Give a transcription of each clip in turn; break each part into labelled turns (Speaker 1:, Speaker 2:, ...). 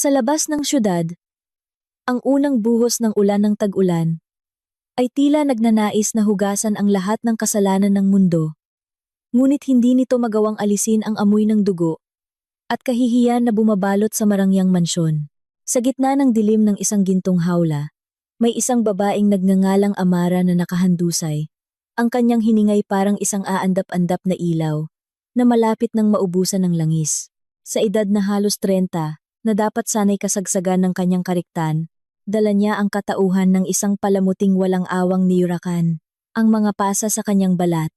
Speaker 1: Sa labas ng syudad, ang unang buhos ng ulan ng tag-ulan ay tila nagnanais na hugasan ang lahat ng kasalanan ng mundo. Ngunit hindi nito magawang alisin ang amoy ng dugo at kahihiyan na bumabalot sa marangyang mansyon. Sa gitna ng dilim ng isang gintong hawla, may isang babaeng nagngangalang Amara na nakahandusay. Ang kanyang hiningay parang isang aandap-andap na ilaw na malapit ng maubusan ng langis. Sa edad na halos 30, na dapat sanay kasagsagan ng kanyang kariktan, dala niya ang katauhan ng isang palamuting walang awang niyurakan. Ang mga pasa sa kanyang balat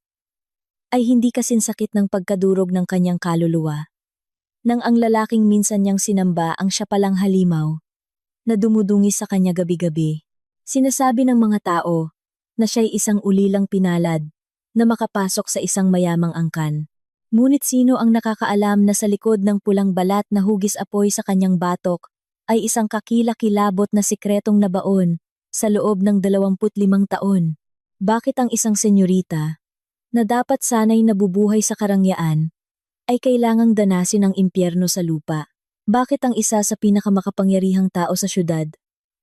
Speaker 1: ay hindi kasinsakit ng pagkadurog ng kanyang kaluluwa. Nang ang lalaking minsan niyang sinamba ang siya palang halimaw, na dumudungis sa kanya gabi-gabi. Sinasabi ng mga tao na siya'y isang ulilang pinalad na makapasok sa isang mayamang angkan. Ngunit sino ang nakakaalam na sa likod ng pulang balat na hugis apoy sa kanyang batok ay isang kakilakilabot na sikretong nabaon sa loob ng 25 taon? Bakit ang isang senyorita na dapat sanay nabubuhay sa karangyaan ay kailangang danasin ang impyerno sa lupa? Bakit ang isa sa pinakamakapangyarihang tao sa syudad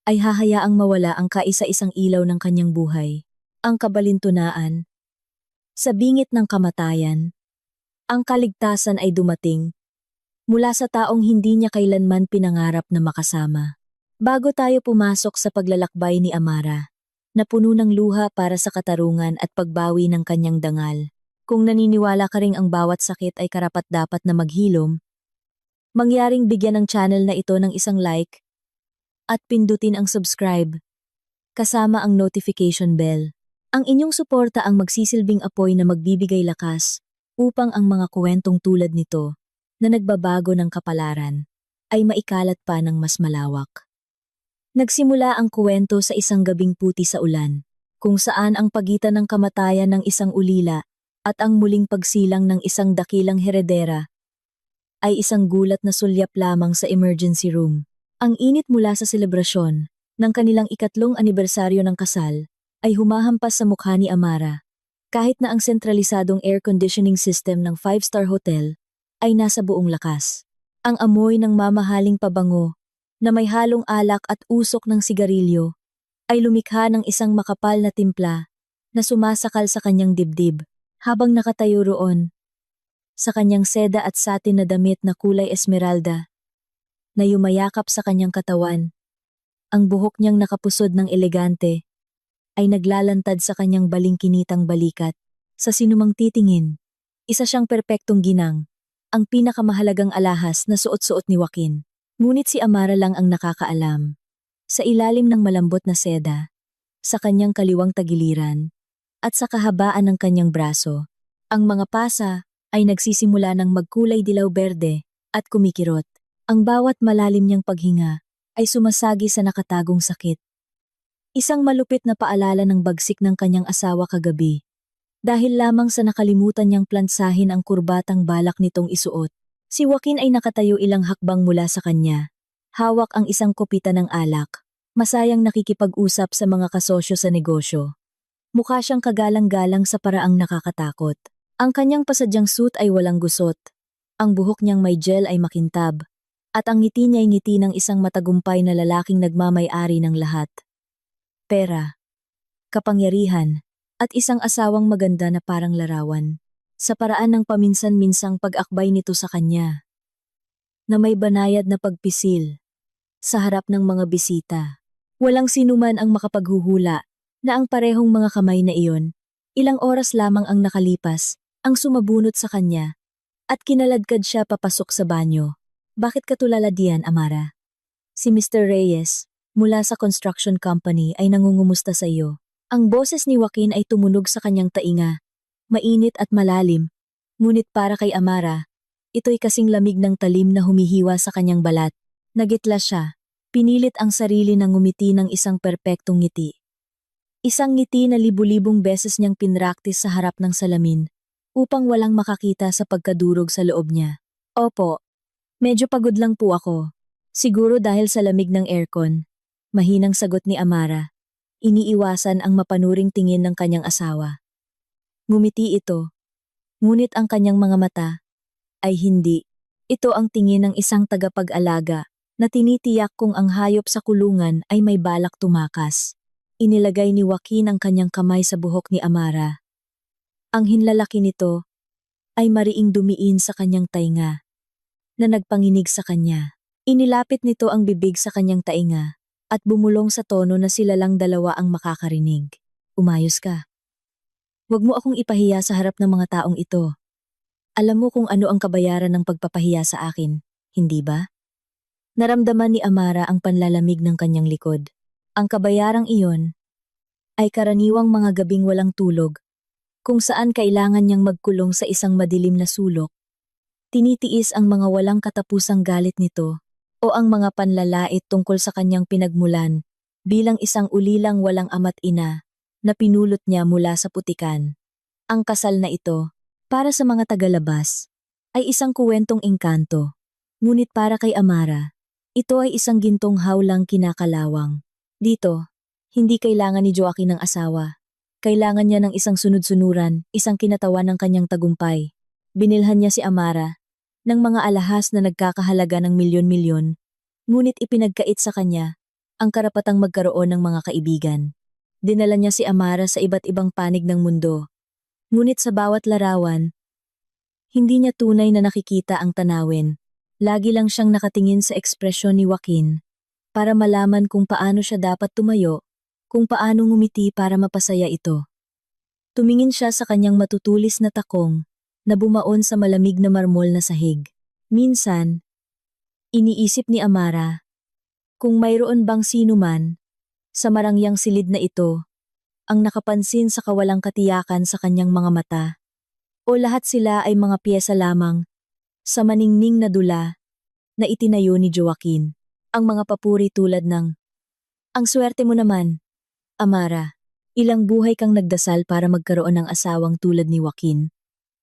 Speaker 1: ay hahayaang mawala ang kaisa-isang ilaw ng kanyang buhay? Ang kabalintunaan. Sa bingit ng kamatayan, ang kaligtasan ay dumating mula sa taong hindi niya kailanman pinangarap na makasama. Bago tayo pumasok sa paglalakbay ni Amara, na puno ng luha para sa katarungan at pagbawi ng kanyang dangal, kung naniniwala ka ring ang bawat sakit ay karapat-dapat na maghilom, mangyaring bigyan ng channel na ito ng isang like at pindutin ang subscribe kasama ang notification bell. Ang inyong suporta ang magsisilbing apoy na magbibigay lakas upang ang mga kwentong tulad nito na nagbabago ng kapalaran ay maikalat pa ng mas malawak. Nagsimula ang kwento sa isang gabing puti sa ulan, kung saan ang pagitan ng kamatayan ng isang ulila at ang muling pagsilang ng isang dakilang heredera ay isang gulat na sulyap lamang sa emergency room. Ang init mula sa selebrasyon ng kanilang 3 anibersaryo ng kasal ay humahampas sa mukha ni Amara, kahit na ang sentralisadong air conditioning system ng 5-star hotel ay nasa buong lakas. Ang amoy ng mamahaling pabango na may halong alak at usok ng sigarilyo ay lumikha ng isang makapal na timpla na sumasakal sa kanyang dibdib habang nakatayo roon sa kanyang seda at satin na damit na kulay esmeralda na yumayakap sa kanyang katawan. Ang buhok niyang nakapusod ng elegante ay naglalantad sa kanyang balingkinitang balikat. Sa sinumang titingin, isa siyang perpektong ginang, ang pinakamahalagang alahas na suot-suot ni Joaquin. Ngunit si Amara lang ang nakakaalam. Sa ilalim ng malambot na seda, sa kanyang kaliwang tagiliran, at sa kahabaan ng kanyang braso, ang mga pasa ay nagsisimula ng magkulay dilaw-berde at kumikirot. Ang bawat malalim niyang paghinga ay sumasagi sa nakatagong sakit. Isang malupit na paalala ng bagsik ng kanyang asawa kagabi, dahil lamang sa nakalimutan niyang plansahin ang kurbatang balak nitong isuot. Si Joaquin ay nakatayo ilang hakbang mula sa kanya. Hawak ang isang kopita ng alak, masayang nakikipag-usap sa mga kasosyo sa negosyo. Mukha siyang kagalang-galang sa paraang nakakatakot. Ang kanyang pasadyang suit ay walang gusot. Ang buhok niyang may gel ay makintab. At ang ngiti niya'y ngiti ng isang matagumpay na lalaking nagmamay-ari ng lahat. Pera, kapangyarihan, at isang asawang maganda na parang larawan. Sa paraan ng paminsan-minsang pag-akbay nito sa kanya, na may banayad na pagpisil sa harap ng mga bisita. Walang sinuman ang makapaghuhula na ang parehong mga kamay na iyon, ilang oras lamang ang nakalipas, ang sumabunot sa kanya, at kinaladkad siya papasok sa banyo. Bakit ka tulala diyan, Amara? Si Mr. Reyes, mula sa construction company ay nangungumusta sa iyo. Ang boses ni Joaquin ay tumunog sa kanyang tainga, mainit at malalim, ngunit para kay Amara, ito'y kasing lamig ng talim na humihiwa sa kanyang balat. Nagitla siya, pinilit ang sarili na ngumiti ng isang perpektong ngiti. Isang ngiti na libu-libong beses niyang pinraktis sa harap ng salamin, upang walang makakita sa pagkadurog sa loob niya. Opo, medyo pagod lang po ako. Siguro dahil sa lamig ng aircon. Mahinang sagot ni Amara. Iniiwasan ang mapanuring tingin ng kanyang asawa. Ngumiti ito. Ngunit ang kanyang mga mata ay hindi. Ito ang tingin ng isang tagapag-alaga na tinitiyak kung ang hayop sa kulungan ay may balak tumakas. Inilagay ni Joaquin ang kanyang kamay sa buhok ni Amara. Ang hinlalaki nito ay mariing dumiin sa kanyang tainga, na nagpanginig sa kanya. Inilapit nito ang bibig sa kanyang tainga at bumulong sa tono na sila lang dalawa ang makakarinig. Umayos ka. Huwag mo akong ipahiya sa harap ng mga taong ito. Alam mo kung ano ang kabayaran ng pagpapahiya sa akin, hindi ba? Naramdaman ni Amara ang panlalamig ng kanyang likod. Ang kabayarang iyon ay karaniwang mga gabing walang tulog, kung saan kailangan niyang magkulong sa isang madilim na sulok. Tinitiis ang mga walang katapusang galit nito o ang mga panlalait tungkol sa kanyang pinagmulan bilang isang ulilang walang ama't ina na pinulot niya mula sa putikan. Ang kasal na ito, para sa mga tagalabas, ay isang kuwentong engkanto. Ngunit para kay Amara, ito ay isang gintong hawlang kinakalawang. Dito, hindi kailangan ni Joaquin ng asawa. Kailangan niya ng isang sunod-sunuran, isang kinatawan ng kanyang tagumpay. Binilhan niya si Amara ng mga alahas na nagkakahalaga ng milyon-milyon, ngunit ipinagkait sa kanya ang karapatang magkaroon ng mga kaibigan. Dinala niya si Amara sa iba't ibang panig ng mundo. Ngunit sa bawat larawan, hindi niya tunay na nakikita ang tanawin. Lagi lang siyang nakatingin sa ekspresyon ni Joaquin para malaman kung paano siya dapat tumayo, kung paano ngumiti para mapasaya ito. Tumingin siya sa kanyang matutulis na takong na bumaon sa malamig na marmol na sahig. Minsan, iniisip ni Amara kung mayroon bang sino man sa marangyang silid na ito ang nakapansin sa kawalang katiyakan sa kanyang mga mata, o lahat sila ay mga piyesa lamang sa maningning na dula na itinayo ni Joaquin. Ang mga papuri tulad ng, "Ang swerte mo naman, Amara, ilang buhay kang nagdasal para magkaroon ng asawang tulad ni Joaquin,"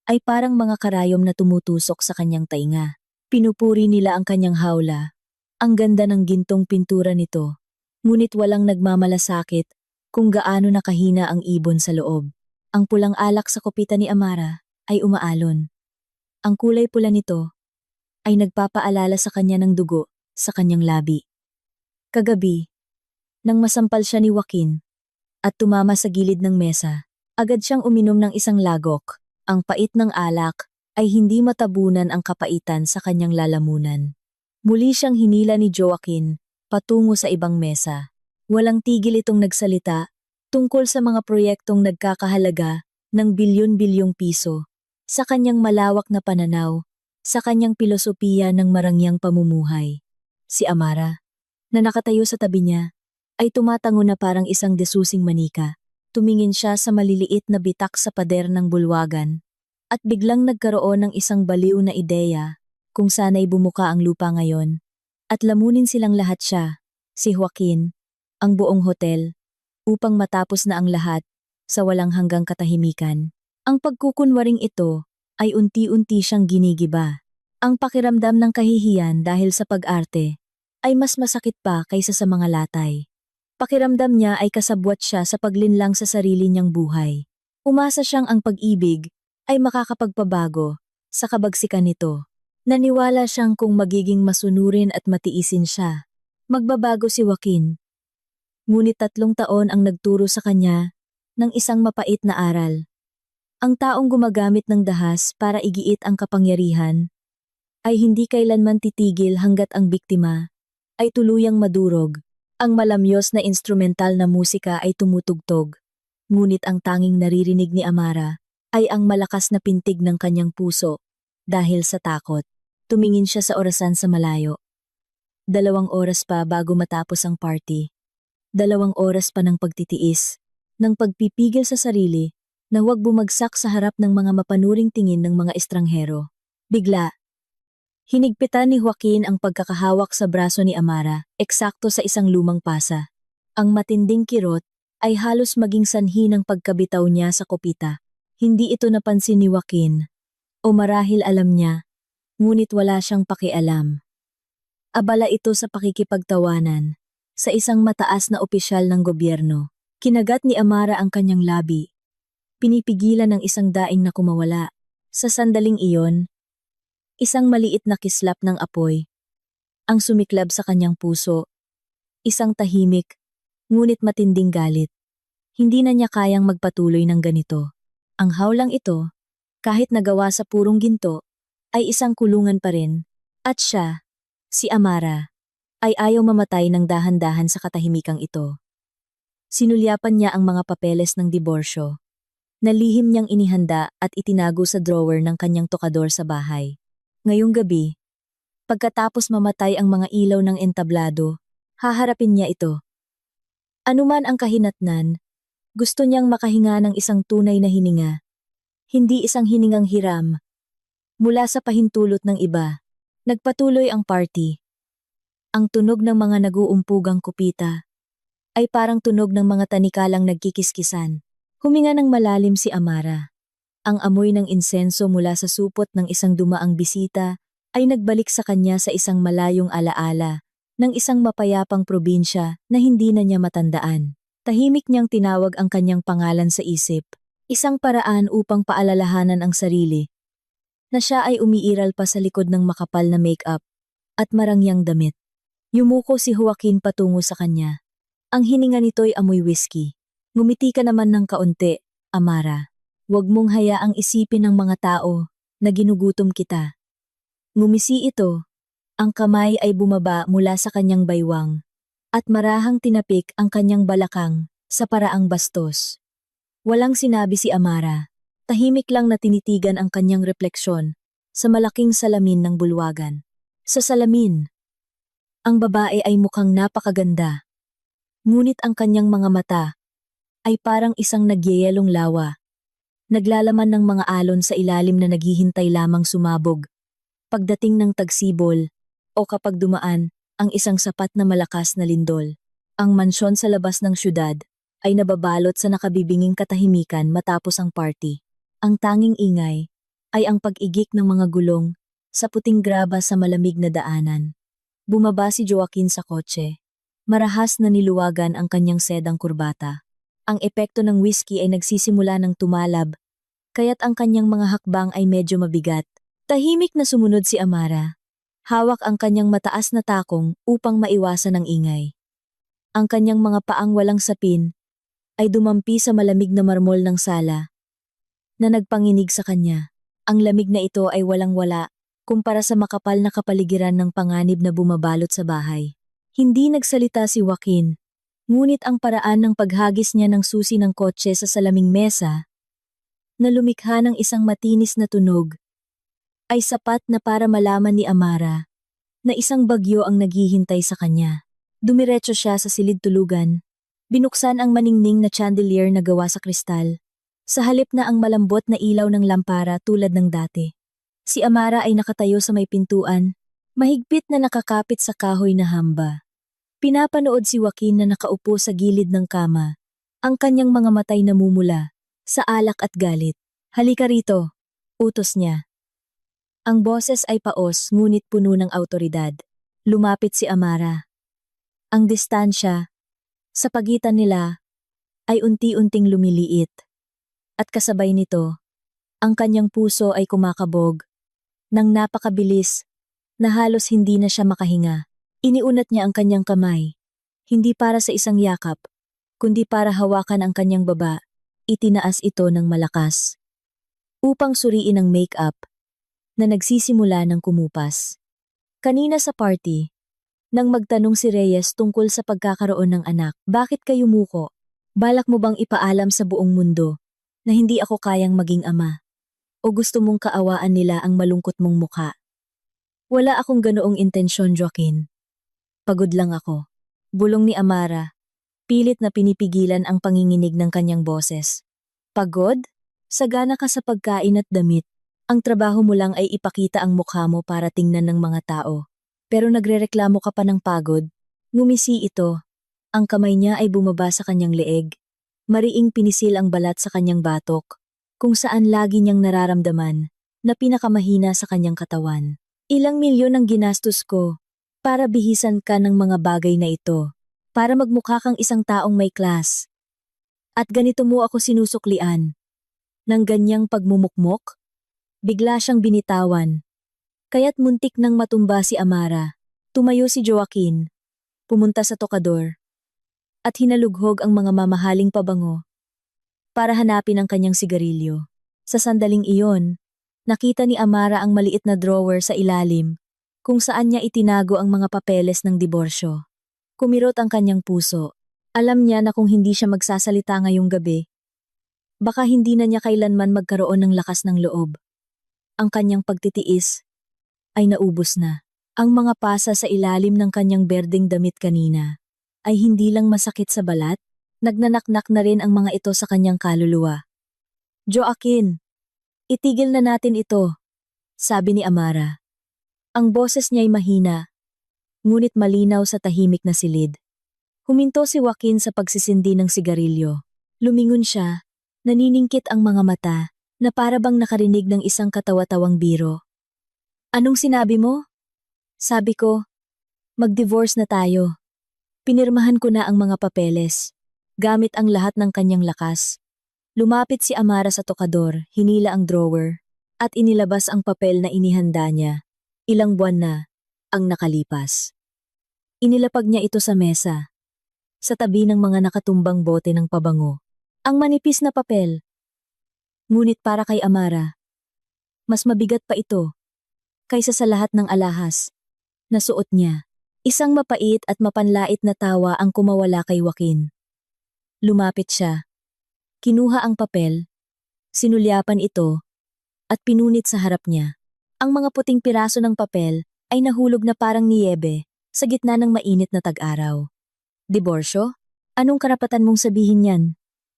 Speaker 1: ay parang mga karayom na tumutusok sa kanyang tainga. Pinupuri nila ang kanyang hawla. Ang ganda ng gintong pintura nito, ngunit walang nagmamalasakit kung gaano nakahina ang ibon sa loob. Ang pulang alak sa kopita ni Amara ay umaalon. Ang kulay pula nito ay nagpapaalala sa kanya ng dugo sa kanyang labi. Kagabi, nang masampal siya ni Joaquin at tumama sa gilid ng mesa, agad siyang uminom ng isang lagok. Ang pait ng alak ay hindi matabunan ang kapaitan sa kanyang lalamunan. Muli siyang hinila ni Joaquin patungo sa ibang mesa. Walang tigil itong nagsalita tungkol sa mga proyektong nagkakahalaga ng bilyon-bilyong piso, sa kanyang malawak na pananaw, sa kanyang pilosopiya ng marangyang pamumuhay. Si Amara, na nakatayo sa tabi niya, ay tumatango na parang isang desusing manika. Tumingin siya sa maliliit na bitak sa pader ng bulwagan, at biglang nagkaroon ng isang baliw na ideya kung sana'y bumuka ang lupa ngayon, at lamunin silang lahat siya, si Joaquin, ang buong hotel, upang matapos na ang lahat sa walang hanggang katahimikan. Ang pagkukunwaring ito ay unti-unti siyang ginigiba. Ang pakiramdam ng kahihiyan dahil sa pag-arte ay mas masakit pa kaysa sa mga latay. Pakiramdam niya ay kasabwat siya sa paglinlang sa sarili niyang buhay. Umasa siyang ang pag-ibig ay makakapagpabago sa kabagsikan nito. Naniwala siyang kung magiging masunurin at matiisin siya, magbabago si Joaquin. Ngunit 3 taon ang nagturo sa kanya ng isang mapait na aral. Ang taong gumagamit ng dahas para igiit ang kapangyarihan ay hindi kailanman titigil hanggat ang biktima ay tuluyang madurog. Ang malamyos na instrumental na musika ay tumutugtog, ngunit ang tanging naririnig ni Amara ay ang malakas na pintig ng kanyang puso dahil sa takot. Tumingin siya sa orasan sa malayo. 2 oras pa bago matapos ang party. 2 oras pa ng pagtitiis, ng pagpipigil sa sarili na huwag bumagsak sa harap ng mga mapanuring tingin ng mga estranghero. Bigla, hinigpitan ni Joaquin ang pagkakahawak sa braso ni Amara, eksakto sa isang lumang pasa. Ang matinding kirot ay halos maging sanhi ng pagkabitaw niya sa kopita. Hindi ito napansin ni Joaquin, o marahil alam niya, ngunit wala siyang pakialam. Abala ito sa pakikipagtawanan sa isang mataas na opisyal ng gobyerno. Kinagat ni Amara ang kanyang labi. Pinipigilan ng isang daing na kumawala. Sa sandaling iyon, isang maliit na kislap ng apoy ang sumiklab sa kanyang puso. Isang tahimik, ngunit matinding galit. Hindi na niya kayang magpatuloy ng ganito. Ang hawlang ito, kahit nagawa sa purong ginto, ay isang kulungan pa rin. At siya, si Amara, ay ayaw mamatay ng dahan-dahan sa katahimikang ito. Sinulyapan niya ang mga papeles ng diborsyo. Nalihim niyang inihanda at itinago sa drawer ng kanyang tokador sa bahay. Ngayong gabi, pagkatapos mamatay ang mga ilaw ng entablado, haharapin niya ito. Anuman ang kahinatnan, gusto niyang makahinga ng isang tunay na hininga. Hindi isang hiningang hiram. Mula sa pahintulot ng iba, nagpatuloy ang party. Ang tunog ng mga nag-uumpugang kupita ay parang tunog ng mga tanikalang nagkikiskisan. Huminga ng malalim si Amara. Ang amoy ng insenso mula sa supot ng isang dumaang bisita ay nagbalik sa kanya sa isang malayong alaala ng isang mapayapang probinsya na hindi na niya matandaan. Tahimik niyang tinawag ang kanyang pangalan sa isip, isang paraan upang paalalahanan ang sarili na siya ay umiiral pa sa likod ng makapal na make-up at marangyang damit. Yumuko si Joaquin patungo sa kanya. Ang hininga nito'y amoy whiskey. Ngumiti ka naman ng kaunti, Amara. Huwag mong hayaang isipin ng mga tao na ginugutom kita. Ngumisi ito. Ang kamay ay bumaba mula sa kanyang baywang at marahang tinapik ang kanyang balakang sa paraang bastos. Walang sinabi si Amara. Tahimik lang na tinitigan ang kanyang refleksyon sa malaking salamin ng bulwagan. Sa salamin, ang babae ay mukhang napakaganda. Ngunit ang kanyang mga mata ay parang isang nagyayelong lawa. Naglalaman ng mga alon sa ilalim na naghihintay lamang sumabog. Pagdating ng tagsibol o kapag dumaan ang isang sapat na malakas na lindol. Ang mansyon sa labas ng syudad ay nababalot sa nakabibinging katahimikan matapos ang party. Ang tanging ingay ay ang pag-igik ng mga gulong sa puting graba sa malamig na daanan. Bumaba si Joaquin sa kotse. Marahas na niluwagan ang kanyang sedang kurbata. Ang epekto ng whiskey ay nagsisimula ng tumalab, kaya't ang kanyang mga hakbang ay medyo mabigat. Tahimik na sumunod si Amara. Hawak ang kanyang mataas na takong upang maiwasan ang ingay. Ang kanyang mga paang walang sapin ay dumampi sa malamig na marmol ng sala na nagpanginig sa kanya. Ang lamig na ito ay walang-wala kumpara sa makapal na kapaligiran ng panganib na bumabalot sa bahay. Hindi nagsalita si Joaquin, ngunit ang paraan ng paghagis niya ng susi ng kotse sa salaming mesa na lumikha ng isang matinis na tunog ay sapat na para malaman ni Amara na isang bagyo ang naghihintay sa kanya. Dumiretso siya sa silid tulugan. Binuksan ang maningning na chandelier na gawa sa kristal. Sa halip na ang malambot na ilaw ng lampara tulad ng dati. Si Amara ay nakatayo sa may pintuan, mahigpit na nakakapit sa kahoy na hamba. Pinapanood si Joaquin na nakaupo sa gilid ng kama, ang kanyang mga matay namumula sa alak at galit. Halika rito, utos niya. Ang boses ay paos ngunit puno ng awtoridad. Lumapit si Amara. Ang distansya sa pagitan nila ay unti-unting lumiliit. At kasabay nito, ang kanyang puso ay kumakabog nang napakabilis na halos hindi na siya makahinga. Iniunat niya ang kanyang kamay, hindi para sa isang yakap, kundi para hawakan ang kanyang baba. Itinaas ito ng malakas upang suriin ang make-up na nagsisimula ng kumupas. Kanina sa party, nang magtanong si Reyes tungkol sa pagkakaroon ng anak, bakit kayo muko? Balak mo bang ipaalam sa buong mundo na hindi ako kayang maging ama? O gusto mong kaawaan nila ang malungkot mong mukha? Wala akong ganoong intensyon, Joaquin. Pagod lang ako. Bulong ni Amara, pilit na pinipigilan ang panginginig ng kanyang boses. Pagod? Sagana ka sa pagkain at damit. Ang trabaho mo lang ay ipakita ang mukha mo para tingnan ng mga tao. Pero nagrereklamo ka pa ng pagod? Ngumisi ito. Ang kamay niya ay bumaba sa kanyang leeg. Mariing pinisil ang balat sa kanyang batok, kung saan lagi niyang nararamdaman na pinakamahina sa kanyang katawan. Ilang milyon ang ginastos ko para bihisan ka ng mga bagay na ito, para magmukha kang isang taong may class. At ganito mo ako sinusuklian. Nang ganyang pagmumukmok, bigla siyang binitawan. Kaya't muntik nang matumba si Amara. Tumayo si Joaquin, pumunta sa tokador, at hinalughog ang mga mamahaling pabango para hanapin ang kanyang sigarilyo. Sa sandaling iyon, nakita ni Amara ang maliit na drawer sa ilalim kung saan niya itinago ang mga papeles ng diborsyo. Kumirot ang kanyang puso. Alam niya na kung hindi siya magsasalita ngayong gabi, baka hindi na niya kailanman magkaroon ng lakas ng loob. Ang kanyang pagtitiis ay naubos na. Ang mga pasa sa ilalim ng kanyang berdeng damit kanina ay hindi lang masakit sa balat, nagnanaknak na rin ang mga ito sa kanyang kaluluwa. Joaquin, itigil na natin ito, sabi ni Amara. Ang boses niya'y mahina, ngunit malinaw sa tahimik na silid. Huminto si Joaquin sa pagsisindi ng sigarilyo. Lumingon siya, naniningkit ang mga mata na para bang nakarinig ng isang katawa-tawang biro. Anong sinabi mo? Sabi ko, mag-divorce na tayo. Pinirmahan ko na ang mga papeles, gamit ang lahat ng kanyang lakas. Lumapit si Amara sa tokador, hinila ang drawer, at inilabas ang papel na inihanda niya. Ilang buwan na ang nakalipas. Inilapag niya ito sa mesa, sa tabi ng mga nakatumbang bote ng pabango. Ang manipis na papel. Ngunit para kay Amara, mas mabigat pa ito kaysa sa lahat ng alahas na suot niya. Isang mapait at mapanlait na tawa ang kumawala kay Joaquin. Lumapit siya. Kinuha ang papel, sinulyapan ito, at pinunit sa harap niya. Ang mga puting piraso ng papel ay nahulog na parang niyebe sa gitna ng mainit na tag-araw. Diborsyo? Anong karapatan mong sabihin yan?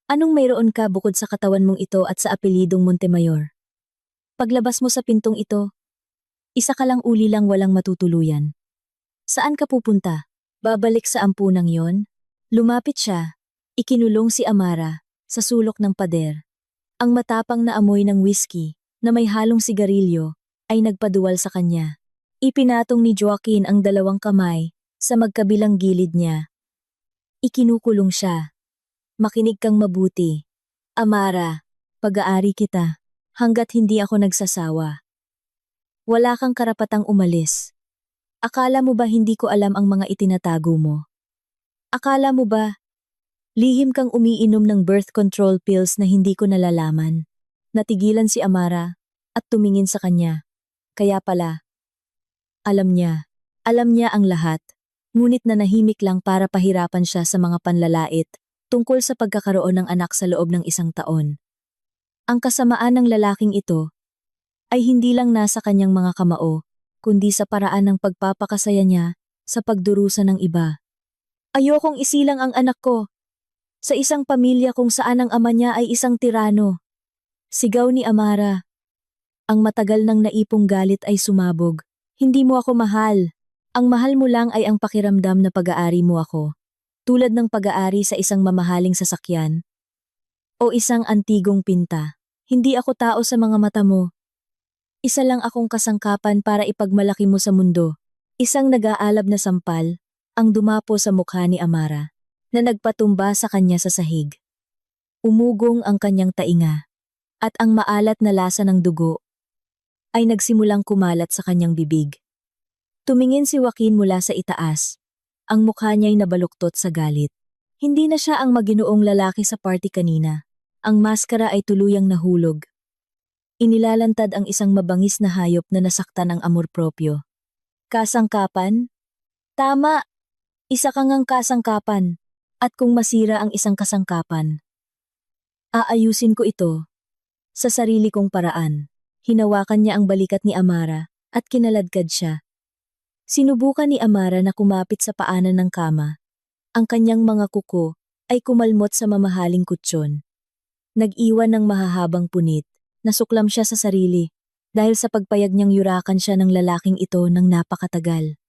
Speaker 1: Anong mayroon ka bukod sa katawan mong ito at sa apelidong Montemayor? Paglabas mo sa pintong ito, isa ka lang uli lang walang matutuluyan. Saan ka pupunta? Babalik sa ampunang yon? Lumapit siya. Ikinulong si Amara sa sulok ng pader. Ang matapang na amoy ng whiskey na may halong sigarilyo ay nagpaduwal sa kanya. Ipinatong ni Joaquin ang dalawang kamay sa magkabilang gilid niya. Ikinukulong siya. Makinig kang mabuti. Amara, pag-aari kita hanggat hindi ako nagsasawa. Wala kang karapatang umalis. Akala mo ba hindi ko alam ang mga itinatago mo? Akala mo ba lihim kang umiinom ng birth control pills na hindi ko nalalaman? Natigilan si Amara at tumingin sa kanya. Kaya pala, alam niya ang lahat. Ngunit nanahimik lang para pahirapan siya sa mga panlalait tungkol sa pagkakaroon ng anak sa loob ng 1 taon. Ang kasamaan ng lalaking ito ay hindi lang nasa kanyang mga kamao, kundi sa paraan ng pagpapakasaya niya sa pagdurusa ng iba. Ayokong isilang ang anak ko sa isang pamilya kung saan ang ama niya ay isang tirano. Sigaw ni Amara. Ang matagal ng naipong galit ay sumabog. Hindi mo ako mahal. Ang mahal mo lang ay ang pakiramdam na pag-aari mo ako. Tulad ng pag-aari sa isang mamahaling sasakyan o isang antigong pinta. Hindi ako tao sa mga mata mo. Isa lang akong kasangkapan para ipagmalaki mo sa mundo. Isang nag-aalab na sampal ang dumapo sa mukha ni Amara na nagpatumba sa kanya sa sahig. Umugong ang kanyang tainga at ang maalat na lasa ng dugo ay nagsimulang kumalat sa kanyang bibig. Tumingin si Joaquin mula sa itaas. Ang mukha niya'y nabaluktot sa galit. Hindi na siya ang maginoong lalaki sa party kanina. Ang maskara ay tuluyang nahulog. Inilalantad ang isang mabangis na hayop na nasaktan ng amor propyo. Kasangkapan? Tama! Isa kang ang kasangkapan. At kung masira ang isang kasangkapan, aayusin ko ito sa sarili kong paraan. Hinawakan niya ang balikat ni Amara at kinaladkad siya. Sinubukan ni Amara na kumapit sa paanan ng kama. Ang kanyang mga kuko ay kumalmot sa mamahaling kutsyon. Nag-iwan ng mahahabang punit. Nasuklam siya sa sarili dahil sa pagpayag niyang yurakan siya ng lalaking ito ng napakatagal.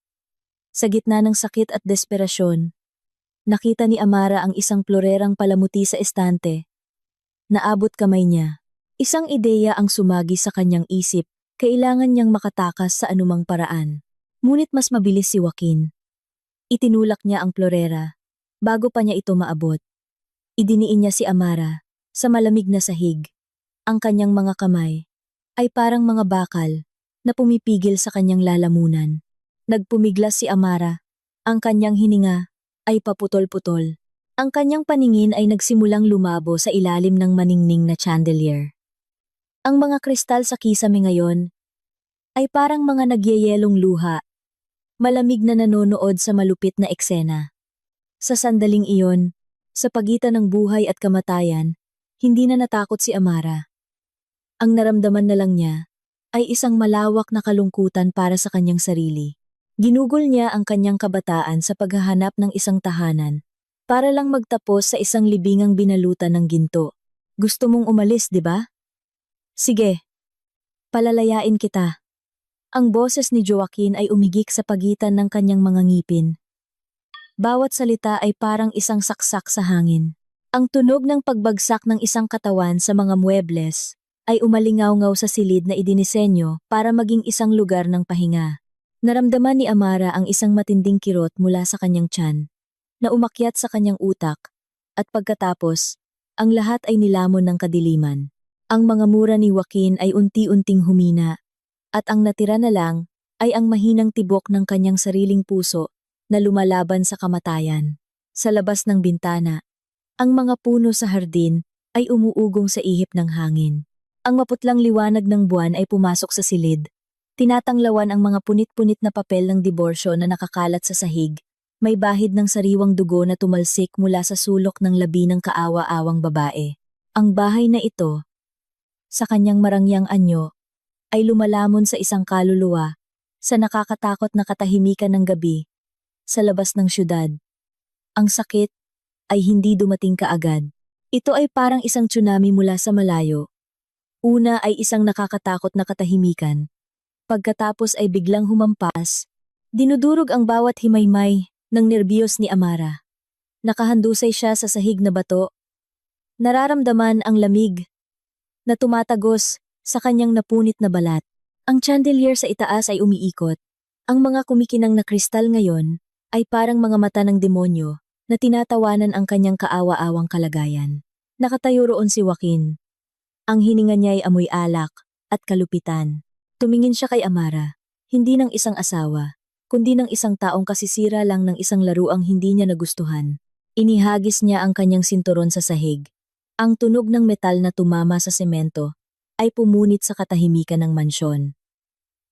Speaker 1: Sa gitna ng sakit at desperasyon, nakita ni Amara ang isang plorerang palamuti sa estante. Naabot kamay niya. Isang ideya ang sumagi sa kanyang isip. Kailangan niyang makatakas sa anumang paraan. Ngunit mas mabilis si Joaquin. Itinulak niya ang plorera bago pa niya ito maabot. Idiniin niya si Amara sa malamig na sahig. Ang kanyang mga kamay ay parang mga bakal na pumipigil sa kanyang lalamunan. Nagpumiglas si Amara. Ang kanyang hininga ay paputol-putol. Ang kanyang paningin ay nagsimulang lumabo sa ilalim ng maningning na chandelier. Ang mga kristal sa kisame ngayon ay parang mga nagyayelong luha, malamig na nanonood sa malupit na eksena. Sa sandaling iyon, sa pagitan ng buhay at kamatayan, hindi na natakot si Amara. Ang naramdaman na lang niya ay isang malawak na kalungkutan para sa kanyang sarili. Ginugol niya ang kanyang kabataan sa paghahanap ng isang tahanan para lang magtapos sa isang libingang binalutan ng ginto. Gusto mong umalis, di ba? Sige, palalayain kita. Ang boses ni Joaquin ay umigik sa pagitan ng kanyang mga ngipin. Bawat salita ay parang isang saksak sa hangin. Ang tunog ng pagbagsak ng isang katawan sa mga muebles ay umalingaw-ngaw sa silid na idinisenyo para maging isang lugar ng pahinga. Naramdaman ni Amara ang isang matinding kirot mula sa kanyang tiyan, na umakyat sa kanyang utak, at pagkatapos, ang lahat ay nilamon ng kadiliman. Ang mga mura ni Joaquin ay unti-unting humina, at ang natira na lang ay ang mahinang tibok ng kanyang sariling puso na lumalaban sa kamatayan. Sa labas ng bintana, ang mga puno sa hardin ay umuugong sa ihip ng hangin. Ang maputlang liwanag ng buwan ay pumasok sa silid. Tinatanglawan ang mga punit-punit na papel ng diborsyo na nakakalat sa sahig. May bahid ng sariwang dugo na tumalsik mula sa sulok ng labi ng kaawa-awang babae. Ang bahay na ito, sa kanyang marangyang anyo, ay lumalamon sa isang kaluluwa, sa nakakatakot na katahimikan ng gabi, sa labas ng syudad. Ang sakit ay hindi dumating kaagad. Ito ay parang isang tsunami mula sa malayo. Una ay isang nakakatakot na katahimikan. Pagkatapos ay biglang humampas, dinudurog ang bawat himaymay ng nerbiyos ni Amara. Nakahandusay siya sa sahig na bato. Nararamdaman ang lamig na tumatagos sa kanyang napunit na balat. Ang chandelier sa itaas ay umiikot. Ang mga kumikinang na kristal ngayon ay parang mga mata ng demonyo na tinatawanan ang kanyang kaawa-awang kalagayan. Nakatayo roon si Joaquin. Ang hininga niya ay amoy alak at kalupitan. Tumingin siya kay Amara, hindi ng isang asawa, kundi ng isang taong kasisira lang ng isang laruang hindi niya nagustuhan. Inihagis niya ang kanyang sinturon sa sahig. Ang tunog ng metal na tumama sa semento ay pumunit sa katahimikan ng mansyon.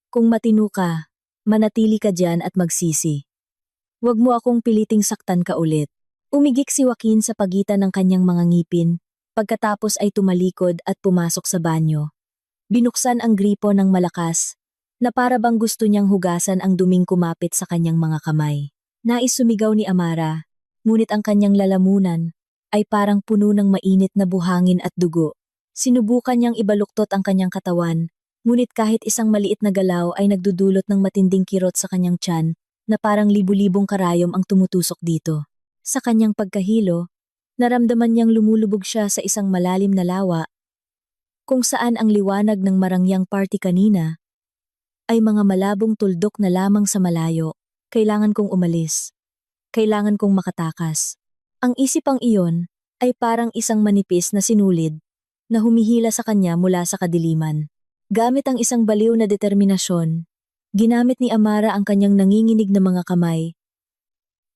Speaker 1: Kung matino ka, manatili ka diyan at magsisi. Huwag mo akong piliting saktan ka ulit. Umigik si Joaquin sa pagitan ng kanyang mga ngipin, pagkatapos ay tumalikod at pumasok sa banyo. Binuksan ang gripo ng malakas, na para bang gusto niyang hugasan ang duming kumapit sa kanyang mga kamay. Nais sumigaw ni Amara, ngunit ang kanyang lalamunan ay parang puno ng mainit na buhangin at dugo. Sinubukan niyang ibaluktot ang kanyang katawan, ngunit kahit isang maliit na galaw ay nagdudulot ng matinding kirot sa kanyang tiyan na parang libu-libong karayom ang tumutusok dito. Sa kanyang pagkahilo, naramdaman niyang lumulubog siya sa isang malalim na lawa, kung saan ang liwanag ng marangyang party kanina ay mga malabong tuldok na lamang sa malayo. Kailangan kong umalis. Kailangan kong makatakas. Ang isipang iyon ay parang isang manipis na sinulid na humihila sa kanya mula sa kadiliman. Gamit ang isang baliw na determinasyon, ginamit ni Amara ang kanyang nanginginig na mga kamay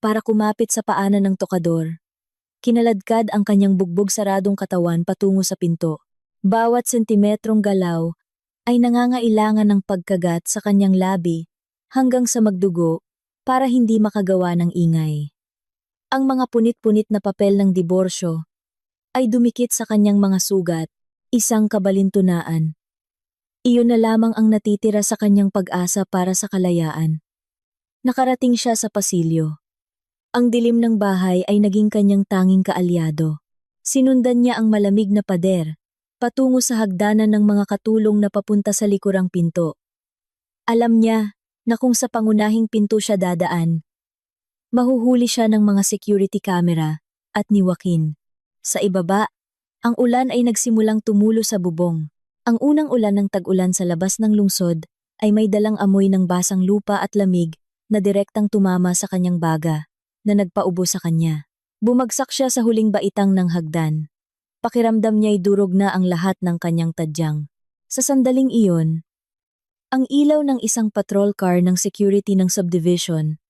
Speaker 1: para kumapit sa paanan ng tokador. Kinaladkad ang kanyang bugbog saradong katawan patungo sa pinto. Bawat sentimetrong galaw ay nangangailangan ng pagkagat sa kanyang labi hanggang sa magdugo para hindi makagawa ng ingay. Ang mga punit-punit na papel ng diborsyo ay dumikit sa kanyang mga sugat, isang kabalintunaan. Iyon na lamang ang natitira sa kanyang pag-asa para sa kalayaan. Nakarating siya sa pasilyo. Ang dilim ng bahay ay naging kanyang tanging kaalyado. Sinundan niya ang malamig na pader patungo sa hagdanan ng mga katulong na papunta sa likurang pinto. Alam niya na kung sa pangunahing pinto siya dadaan, mahuhuli siya ng mga security camera at ni Joaquin. Sa ibaba, ang ulan ay nagsimulang tumulo sa bubong. Ang unang ulan ng tag-ulan sa labas ng lungsod ay may dalang amoy ng basang lupa at lamig na direktang tumama sa kanyang baga, na nagpaubo sa kanya. Bumagsak siya sa huling baitang ng hagdan. Pakiramdam niya'y durog na ang lahat ng kanyang tadyang. Sa sandaling iyon, Ang ilaw ng isang patrol car ng security ng subdivision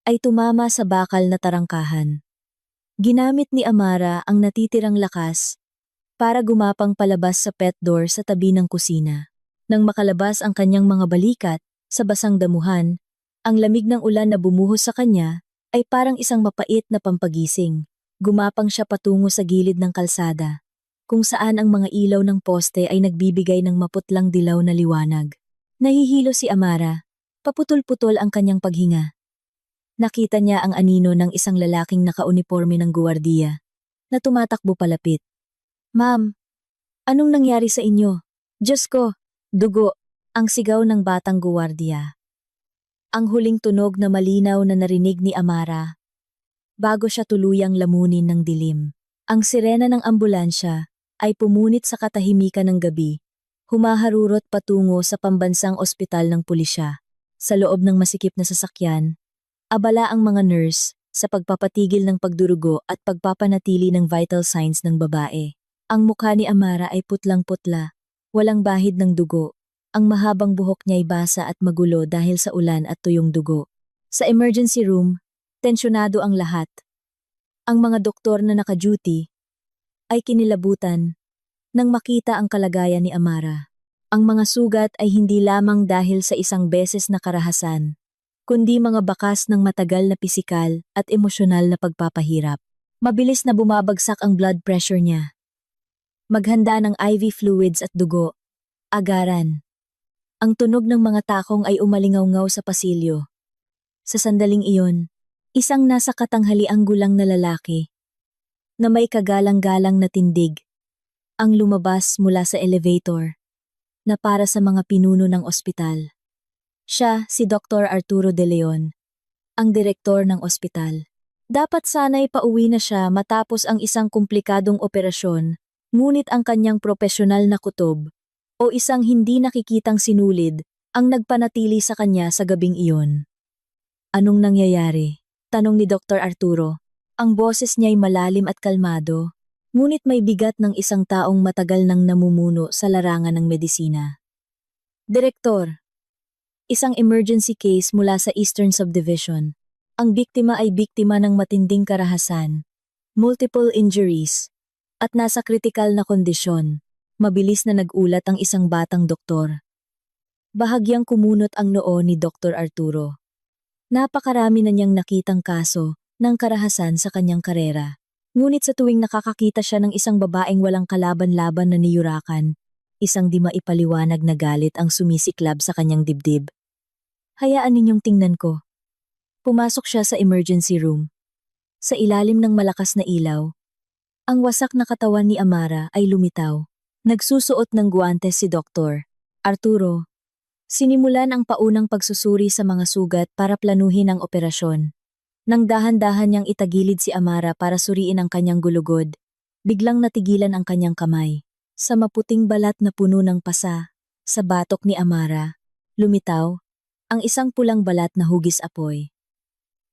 Speaker 1: ay tumama sa bakal na tarangkahan. Ginamit ni Amara ang natitirang lakas para gumapang palabas sa pet door sa tabi ng kusina. Nang makalabas ang kanyang mga balikat sa basang damuhan, ang lamig ng ulan na bumuhos sa kanya ay parang isang mapait na pampagising. Gumapang siya patungo sa gilid ng kalsada, kung saan ang mga ilaw ng poste ay nagbibigay ng maputlang dilaw na liwanag. Nahihilo si Amara, paputol-putol ang kanyang paghinga. Nakita niya ang anino ng isang lalaking nakauniporme ng guwardiya na tumatakbo palapit. "Ma'am, anong nangyari sa inyo?" "Diyos ko, dugo," ang sigaw ng batang guwardiya. Ang huling tunog na malinaw na narinig ni Amara bago siya tuluyang lamunin ng dilim. Ang sirena ng ambulansya ay pumunit sa katahimikan ng gabi, humaharurot patungo sa pambansang ospital ng pulisya. Sa loob ng masikip na sasakyan, abala ang mga nurse sa pagpapatigil ng pagdurugo at pagpapanatili ng vital signs ng babae. Ang mukha ni Amara ay putlang-putla, walang bahid ng dugo. Ang mahabang buhok niya ay basa at magulo dahil sa ulan at tuyong dugo. Sa emergency room, tensyonado ang lahat. Ang mga doktor na naka-duty ay kinilabutan nang makita ang kalagayan ni Amara. Ang mga sugat ay hindi lamang dahil sa isang beses na karahasan, kundi mga bakas ng matagal na pisikal at emosyonal na pagpapahirap. Mabilis na bumabagsak ang blood pressure niya. Maghanda ng IV fluids at dugo. Agaran. Ang tunog ng mga takong ay umalingaw-ngaw sa pasilyo. Sa sandaling iyon, isang nasa katanghaliang gulang na lalaki na may kagalang-galang na tindig ang lumabas mula sa elevator na para sa mga pinuno ng ospital. Siya si Dr. Arturo De Leon, ang direktor ng ospital. Dapat sana'y pauwi na siya matapos ang isang komplikadong operasyon, ngunit ang kanyang propesyonal na kutob o isang hindi nakikitang sinulid ang nagpanatili sa kanya sa gabing iyon. "Anong nangyayari?" tanong ni Dr. Arturo. Ang boses niya'y malalim at kalmado, ngunit may bigat ng isang taong matagal nang namumuno sa larangan ng medisina. "Direktor, isang emergency case mula sa Eastern Subdivision. Ang biktima ay biktima ng matinding karahasan, multiple injuries, at nasa kritikal na kondisyon." Mabilis na nag-ulat ang isang batang doktor. Bahagyang kumunot ang noo ni Dr. Arturo. Napakarami na niyang nakitang kaso ng karahasan sa kanyang karera. Ngunit sa tuwing nakakakita siya ng isang babaeng walang kalaban-laban na niyurakan, isang di maipaliwanag na galit ang sumisiklab sa kanyang dibdib. "Hayaan ninyong tingnan ko." Pumasok siya sa emergency room. Sa ilalim ng malakas na ilaw, ang wasak na katawan ni Amara ay lumitaw. Nagsusuot ng guwantes si Dr. Arturo. Sinimulan ang paunang pagsusuri sa mga sugat para planuhin ang operasyon. Nang dahan-dahan niyang itagilid si Amara para suriin ang kanyang gulugod, biglang natigilan ang kanyang kamay. Sa maputing balat na puno ng pasa, sa batok ni Amara, lumitaw ang isang pulang balat na hugis apoy.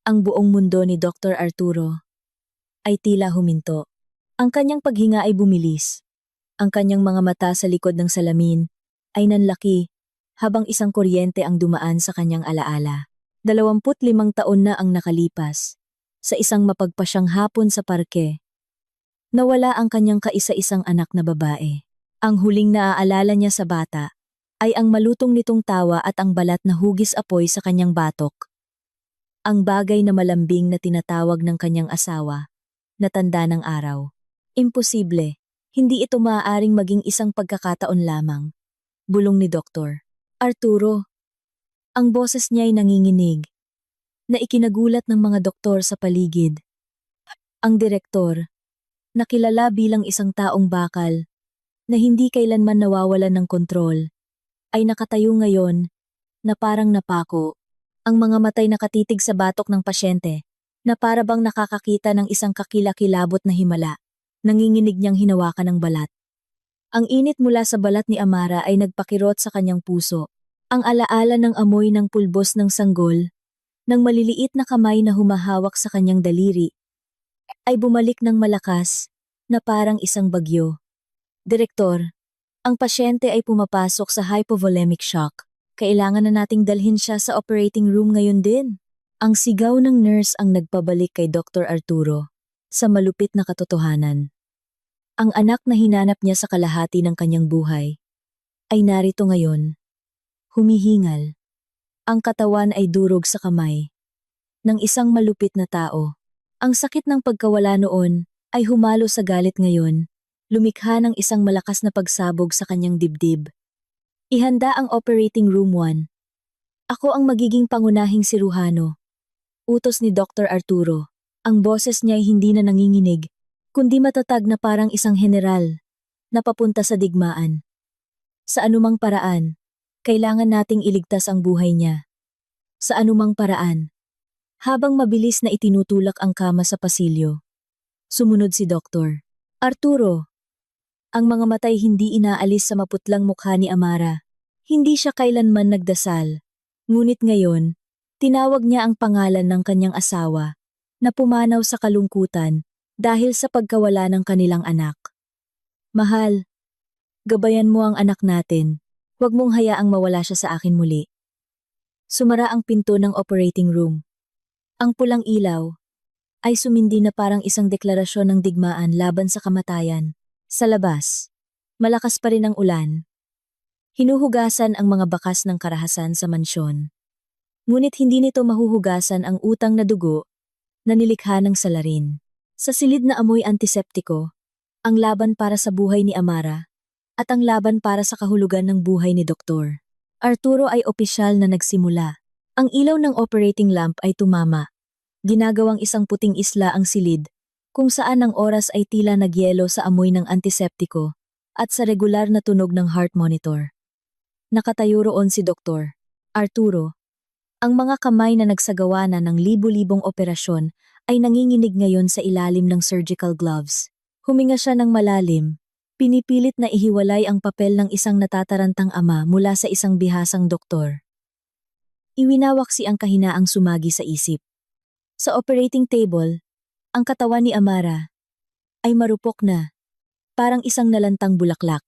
Speaker 1: Ang buong mundo ni Dr. Arturo ay tila huminto. Ang kanyang paghinga ay bumilis. Ang kanyang mga mata sa likod ng salamin ay nanlaki habang isang kuryente ang dumaan sa kanyang alaala. 25 taon na ang nakalipas. Sa isang mapagpasyang hapon sa parke, nawala ang kanyang kaisa-isang anak na babae. Ang huling naaalala niya sa bata ay ang malutong nitong tawa at ang balat na hugis apoy sa kanyang batok. Ang bagay na malambing na tinatawag ng kanyang asawa na tanda ng araw. Imposible. Hindi ito maaaring maging isang pagkakataon lamang. Bulong ni Dr. Arturo. Ang boses niya ay nanginginig, na ikinagulat ng mga doktor sa paligid. Ang direktor, na kilala bilang isang taong bakal, na hindi kailanman nawawalan ng kontrol, ay nakatayo ngayon, na parang napako. Ang mga matay nakatitig sa batok ng pasyente, na para bang nakakakita ng isang kakilakilabot na himala. Nanginginig niyang hinawakan ang balat. Ang init mula sa balat ni Amara ay nagpakirot sa kanyang puso. Ang alaala ng amoy ng pulbos ng sanggol, ng maliliit na kamay na humahawak sa kanyang daliri, ay bumalik ng malakas, na parang isang bagyo. "Direktor, ang pasyente ay pumapasok sa hypovolemic shock." Kailangan na nating dalhin siya sa operating room ngayon din. Ang sigaw ng nurse ang nagpabalik kay Dr. Arturo sa malupit na katotohanan. Ang anak na hinanap niya sa kalahati ng kanyang buhay ay narito ngayon, humihingal. Ang katawan ay durog sa kamay ng isang malupit na tao. Ang sakit ng pagkawala noon ay humalo sa galit ngayon, lumikha ng isang malakas na pagsabog sa kanyang dibdib. Ihanda ang operating room 1. Ako ang magiging pangunahing siruhano. Utos ni Dr. Arturo. Ang boses niya ay hindi na nanginginig, kundi matatag na parang isang general na papunta sa digmaan. Sa anumang paraan, kailangan nating iligtas ang buhay niya. Sa anumang paraan. Habang mabilis na itinutulak ang kama sa pasilyo, sumunod si Dr. Arturo. Ang mga matay hindi inaalis sa maputlang mukha ni Amara. Hindi siya kailanman nagdasal. Ngunit ngayon, tinawag niya ang pangalan ng kanyang asawa na pumanaw sa kalungkutan dahil sa pagkawala ng kanilang anak. Mahal, gabayan mo ang anak natin. Huwag mong hayaang mawala siya sa akin muli. Sumara ang pinto ng operating room. Ang pulang ilaw ay sumindi na parang isang deklarasyon ng digmaan laban sa kamatayan. Sa labas, malakas pa rin ang ulan. Hinuhugasan ang mga bakas ng karahasan sa mansyon. Ngunit hindi nito mahuhugasan ang utang na dugo na nilikha ng salarin. Sa silid na amoy antiseptiko, ang laban para sa buhay ni Amara at ang laban para sa kahulugan ng buhay ni Dr. Arturo ay opisyal na nagsimula. Ang ilaw ng operating lamp ay tumama. Ginagawang isang puting isla ang silid, kung saan ang oras ay tila nagyelo sa amoy ng antiseptiko at sa regular na tunog ng heart monitor. Nakatayo roon si Dr. Arturo. Ang mga kamay na nagsagawa na ng libu-libong operasyon ay nanginginig ngayon sa ilalim ng surgical gloves. Huminga siya ng malalim, pinipilit na ihiwalay ang papel ng isang natatarantang ama mula sa isang bihasang doktor. Iwinawaksi ang kahinaang sumagi sa isip. Sa operating table, ang katawan ni Amara ay marupok na, parang isang nalantang bulaklak.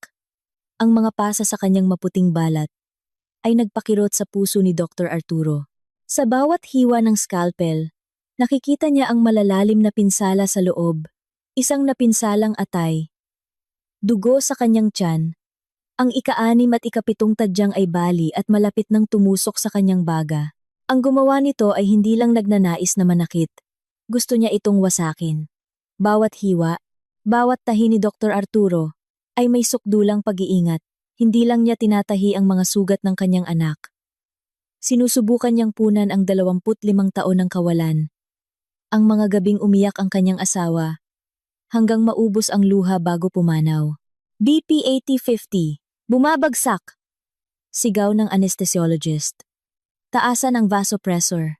Speaker 1: Ang mga pasa sa kanyang maputing balat ay nagpakirot sa puso ni Dr. Arturo. Sa bawat hiwa ng scalpel, nakikita niya ang malalalim na pinsala sa loob, isang napinsalang atay. Dugo sa kanyang tiyan, ang ika-6 at ika-7 tadyang ay bali at malapit nang tumusok sa kanyang baga. Ang gumawa nito ay hindi lang nagnanais na manakit. Gusto niya itong wasakin. Bawat hiwa, bawat tahi ni Dr. Arturo ay may sukdulang pag-iingat. Hindi lang niya tinatahi ang mga sugat ng kanyang anak. Sinusubukan niyang punan ang 25 taon ng kawalan. Ang mga gabing umiyak ang kanyang asawa, hanggang maubos ang luha bago pumanaw. BP 8050, bumabagsak! Sigaw ng anesthesiologist. Taasan ang vasopressor.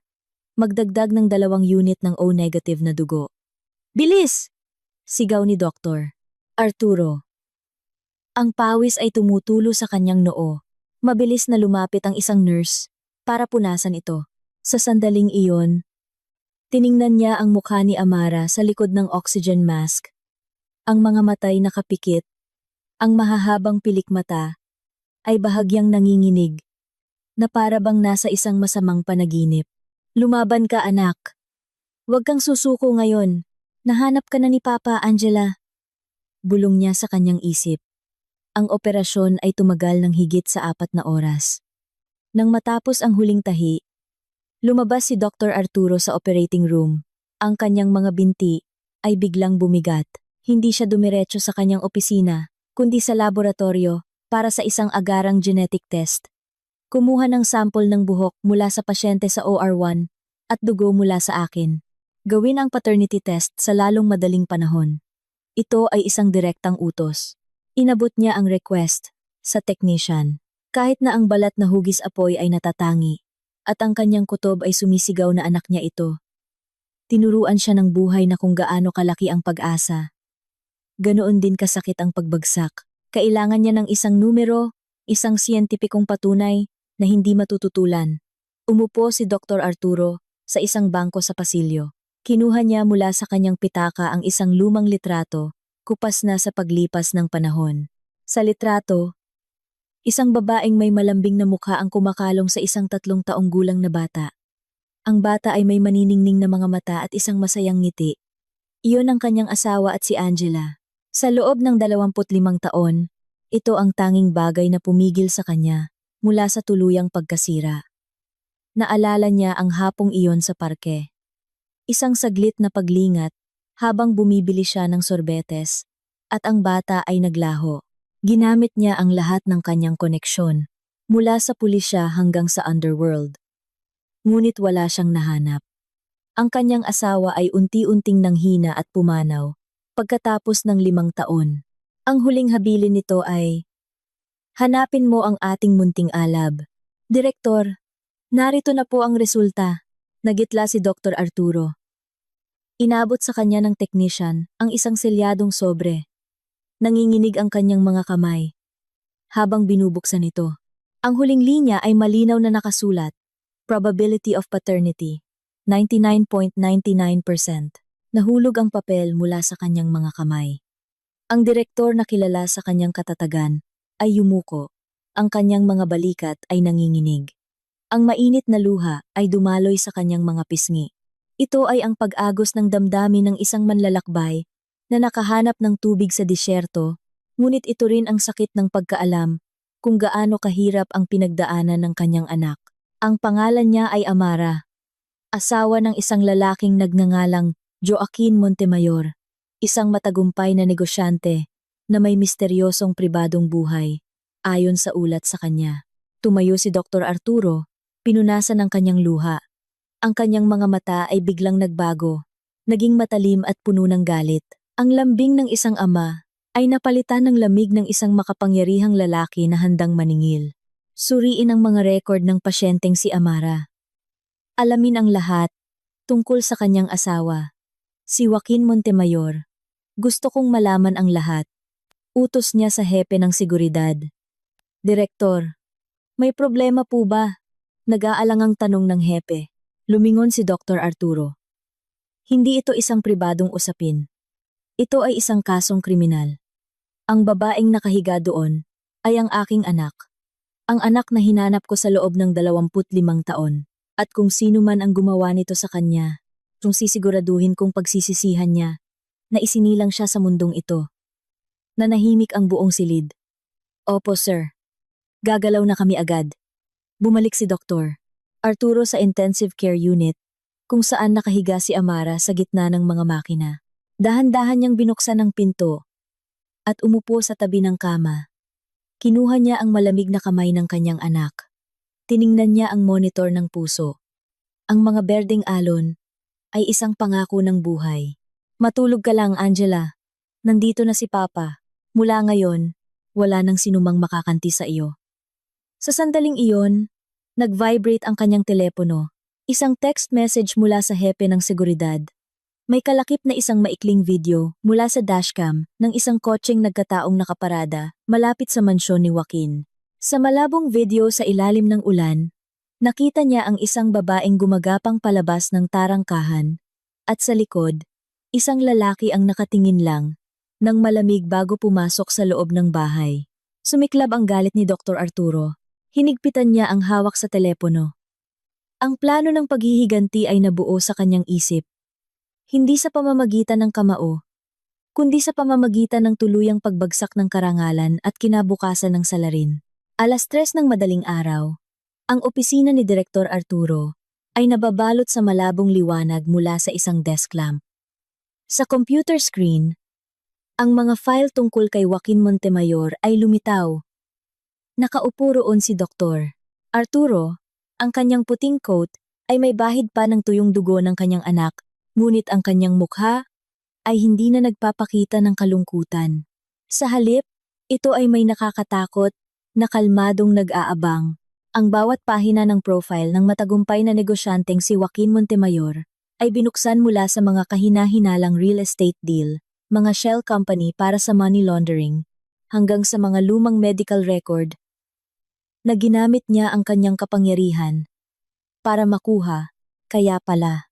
Speaker 1: Magdagdag ng 2 unit ng O negative na dugo. Bilis! Sigaw ni Dr. Arturo. Ang pawis ay tumutulo sa kanyang noo. Mabilis na lumapit ang isang nurse para punasan ito. Sa sandaling iyon, tiningnan niya ang mukha ni Amara sa likod ng oxygen mask. Ang mga matay nakapikit, ang mahahabang pilikmata ay bahagyang nanginginig na para bang nasa isang masamang panaginip. Lumaban ka, anak. Huwag kang susuko ngayon. Nahanap ka na ni Papa, Angela. Bulong niya sa kanyang isip. Ang operasyon ay tumagal ng higit sa 4 na oras. Nang matapos ang huling tahi, lumabas si Dr. Arturo sa operating room. Ang kanyang mga binti ay biglang bumigat. Hindi siya dumiretso sa kanyang opisina, kundi sa laboratorio para sa isang agarang genetic test. Kumuha ng sample ng buhok mula sa pasyente sa OR1 at dugo mula sa akin. Gawin ang paternity test sa lalong madaling panahon. Ito ay isang direktang utos. Inabot niya ang request sa technician. Kahit na ang balat na hugis apoy ay natatangi at ang kanyang kutob ay sumisigaw na anak niya ito. Tinuruan siya ng buhay na kung gaano kalaki ang pag-asa. Ganoon din kasakit ang pagbagsak. Kailangan niya ng isang numero, isang siyentipikong patunay na hindi matututulan. Umupo si Dr. Arturo sa isang bangko sa pasilyo. Kinuha niya mula sa kanyang pitaka ang isang lumang litrato, kupas na sa paglipas ng panahon. Sa litrato, Isang babaeng may malambing na mukha ang kumakalong sa isang 3 taong gulang na bata. Ang bata ay may maniningning na mga mata at isang masayang ngiti. Iyon ang kanyang asawa at si Angela. Sa loob ng 25 taon, ito ang tanging bagay na pumigil sa kanya mula sa tuluyang pagkasira. Naalala niya ang hapong iyon sa parke. Isang saglit na paglingat habang bumibili siya ng sorbetes at ang bata ay naglaho. Ginamit niya ang lahat ng kanyang koneksyon, mula sa pulisya hanggang sa underworld. Ngunit wala siyang nahanap. Ang kanyang asawa ay unti-unting nanghina at pumanaw pagkatapos ng 5 taon. Ang huling habilin nito ay, "Hanapin mo ang ating munting alab." "Direktor, narito na po ang resulta," nagitla si Dr. Arturo. Inabot sa kanya ng technician ang isang selyadong sobre. Nanginginig ang kanyang mga kamay habang binubuksan ito. Ang huling linya ay malinaw na nakasulat, "Probability of paternity, 99.99%. Nahulog ang papel mula sa kanyang mga kamay. Ang direktor na kilala sa kanyang katatagan ay yumuko. Ang kanyang mga balikat ay nanginginig. Ang mainit na luha ay dumaloy sa kanyang mga pisngi. Ito ay ang pag-agos ng damdamin ng isang manlalakbay na nakahanap ng tubig sa disyerto, ngunit ito rin ang sakit ng pagkaalam kung gaano kahirap ang pinagdaanan ng kanyang anak. Ang pangalan niya ay Amara, asawa ng isang lalaking nagngangalang Joaquin Montemayor, isang matagumpay na negosyante na may misteryosong pribadong buhay, ayon sa ulat sa kanya. Tumayo si Dr. Arturo, pinunasan ng kanyang luha. Ang kanyang mga mata ay biglang nagbago, naging matalim at puno ng galit. Ang lambing ng isang ama ay napalitan ng lamig ng isang makapangyarihang lalaki na handang maningil. Suriin ang mga rekord ng pasyenteng si Amara. Alamin ang lahat tungkol sa kanyang asawa, si Joaquin Montemayor. Gusto kong malaman ang lahat. Utos niya sa hepe ng seguridad. "Direktor, may problema po ba?" Nag-aalangang tanong ng hepe. Lumingon si Dr. Arturo. "Hindi ito isang pribadong usapin. Ito ay isang kasong kriminal. Ang babaeng nakahiga doon ay ang aking anak. Ang anak na hinanap ko sa loob ng 25 taon. At kung sino man ang gumawa nito sa kanya, kung sisiguraduhin kong pagsisisihan niya na isinilang siya sa mundong ito." Nanahimik ang buong silid. "Opo sir. Gagalaw na kami agad." Bumalik si Dr. Arturo sa intensive care unit kung saan nakahiga si Amara sa gitna ng mga makina. Dahan-dahan niyang binuksan ang pinto at umupo sa tabi ng kama. Kinuha niya ang malamig na kamay ng kanyang anak. Tiningnan niya ang monitor ng puso. Ang mga berdeng alon ay isang pangako ng buhay. "Matulog ka lang, Angela. Nandito na si Papa. Mula ngayon, wala nang sinumang makakanti sa iyo." Sa sandaling iyon, nag-vibrate ang kanyang telepono. Isang text message mula sa hepe ng seguridad. May kalakip na isang maikling video mula sa dashcam ng isang kotseng nagkataong nakaparada malapit sa mansyon ni Joaquin. Sa malabong video sa ilalim ng ulan, nakita niya ang isang babaeng gumagapang palabas ng tarangkahan at sa likod, isang lalaki ang nakatingin lang nang malamig bago pumasok sa loob ng bahay. Sumiklab ang galit ni Dr. Arturo. Hinigpitan niya ang hawak sa telepono. Ang plano ng paghihiganti ay nabuo sa kanyang isip. Hindi sa pamamagitan ng kamao, kundi sa pamamagitan ng tuluyang pagbagsak ng karangalan at kinabukasan ng salarin. 3:00 ng madaling araw, ang opisina ni Direktor Arturo ay nababalot sa malabong liwanag mula sa isang desk lamp. Sa computer screen, ang mga file tungkol kay Joaquin Montemayor ay lumitaw. Nakaupo roon si Dr. Arturo, ang kanyang puting coat ay may bahid pa ng tuyong dugo ng kanyang anak, ngunit ang kanyang mukha ay hindi na nagpapakita ng kalungkutan. Sa halip, ito ay may nakakatakot na kalmadong nag-aabang. Ang bawat pahina ng profile ng matagumpay na negosyanteng si Joaquin Montemayor ay binuksan mula sa mga kahina-hinalang real estate deal, mga shell company para sa money laundering, hanggang sa mga lumang medical record na ginamit niya ang kanyang kapangyarihan para makuha, kaya pala.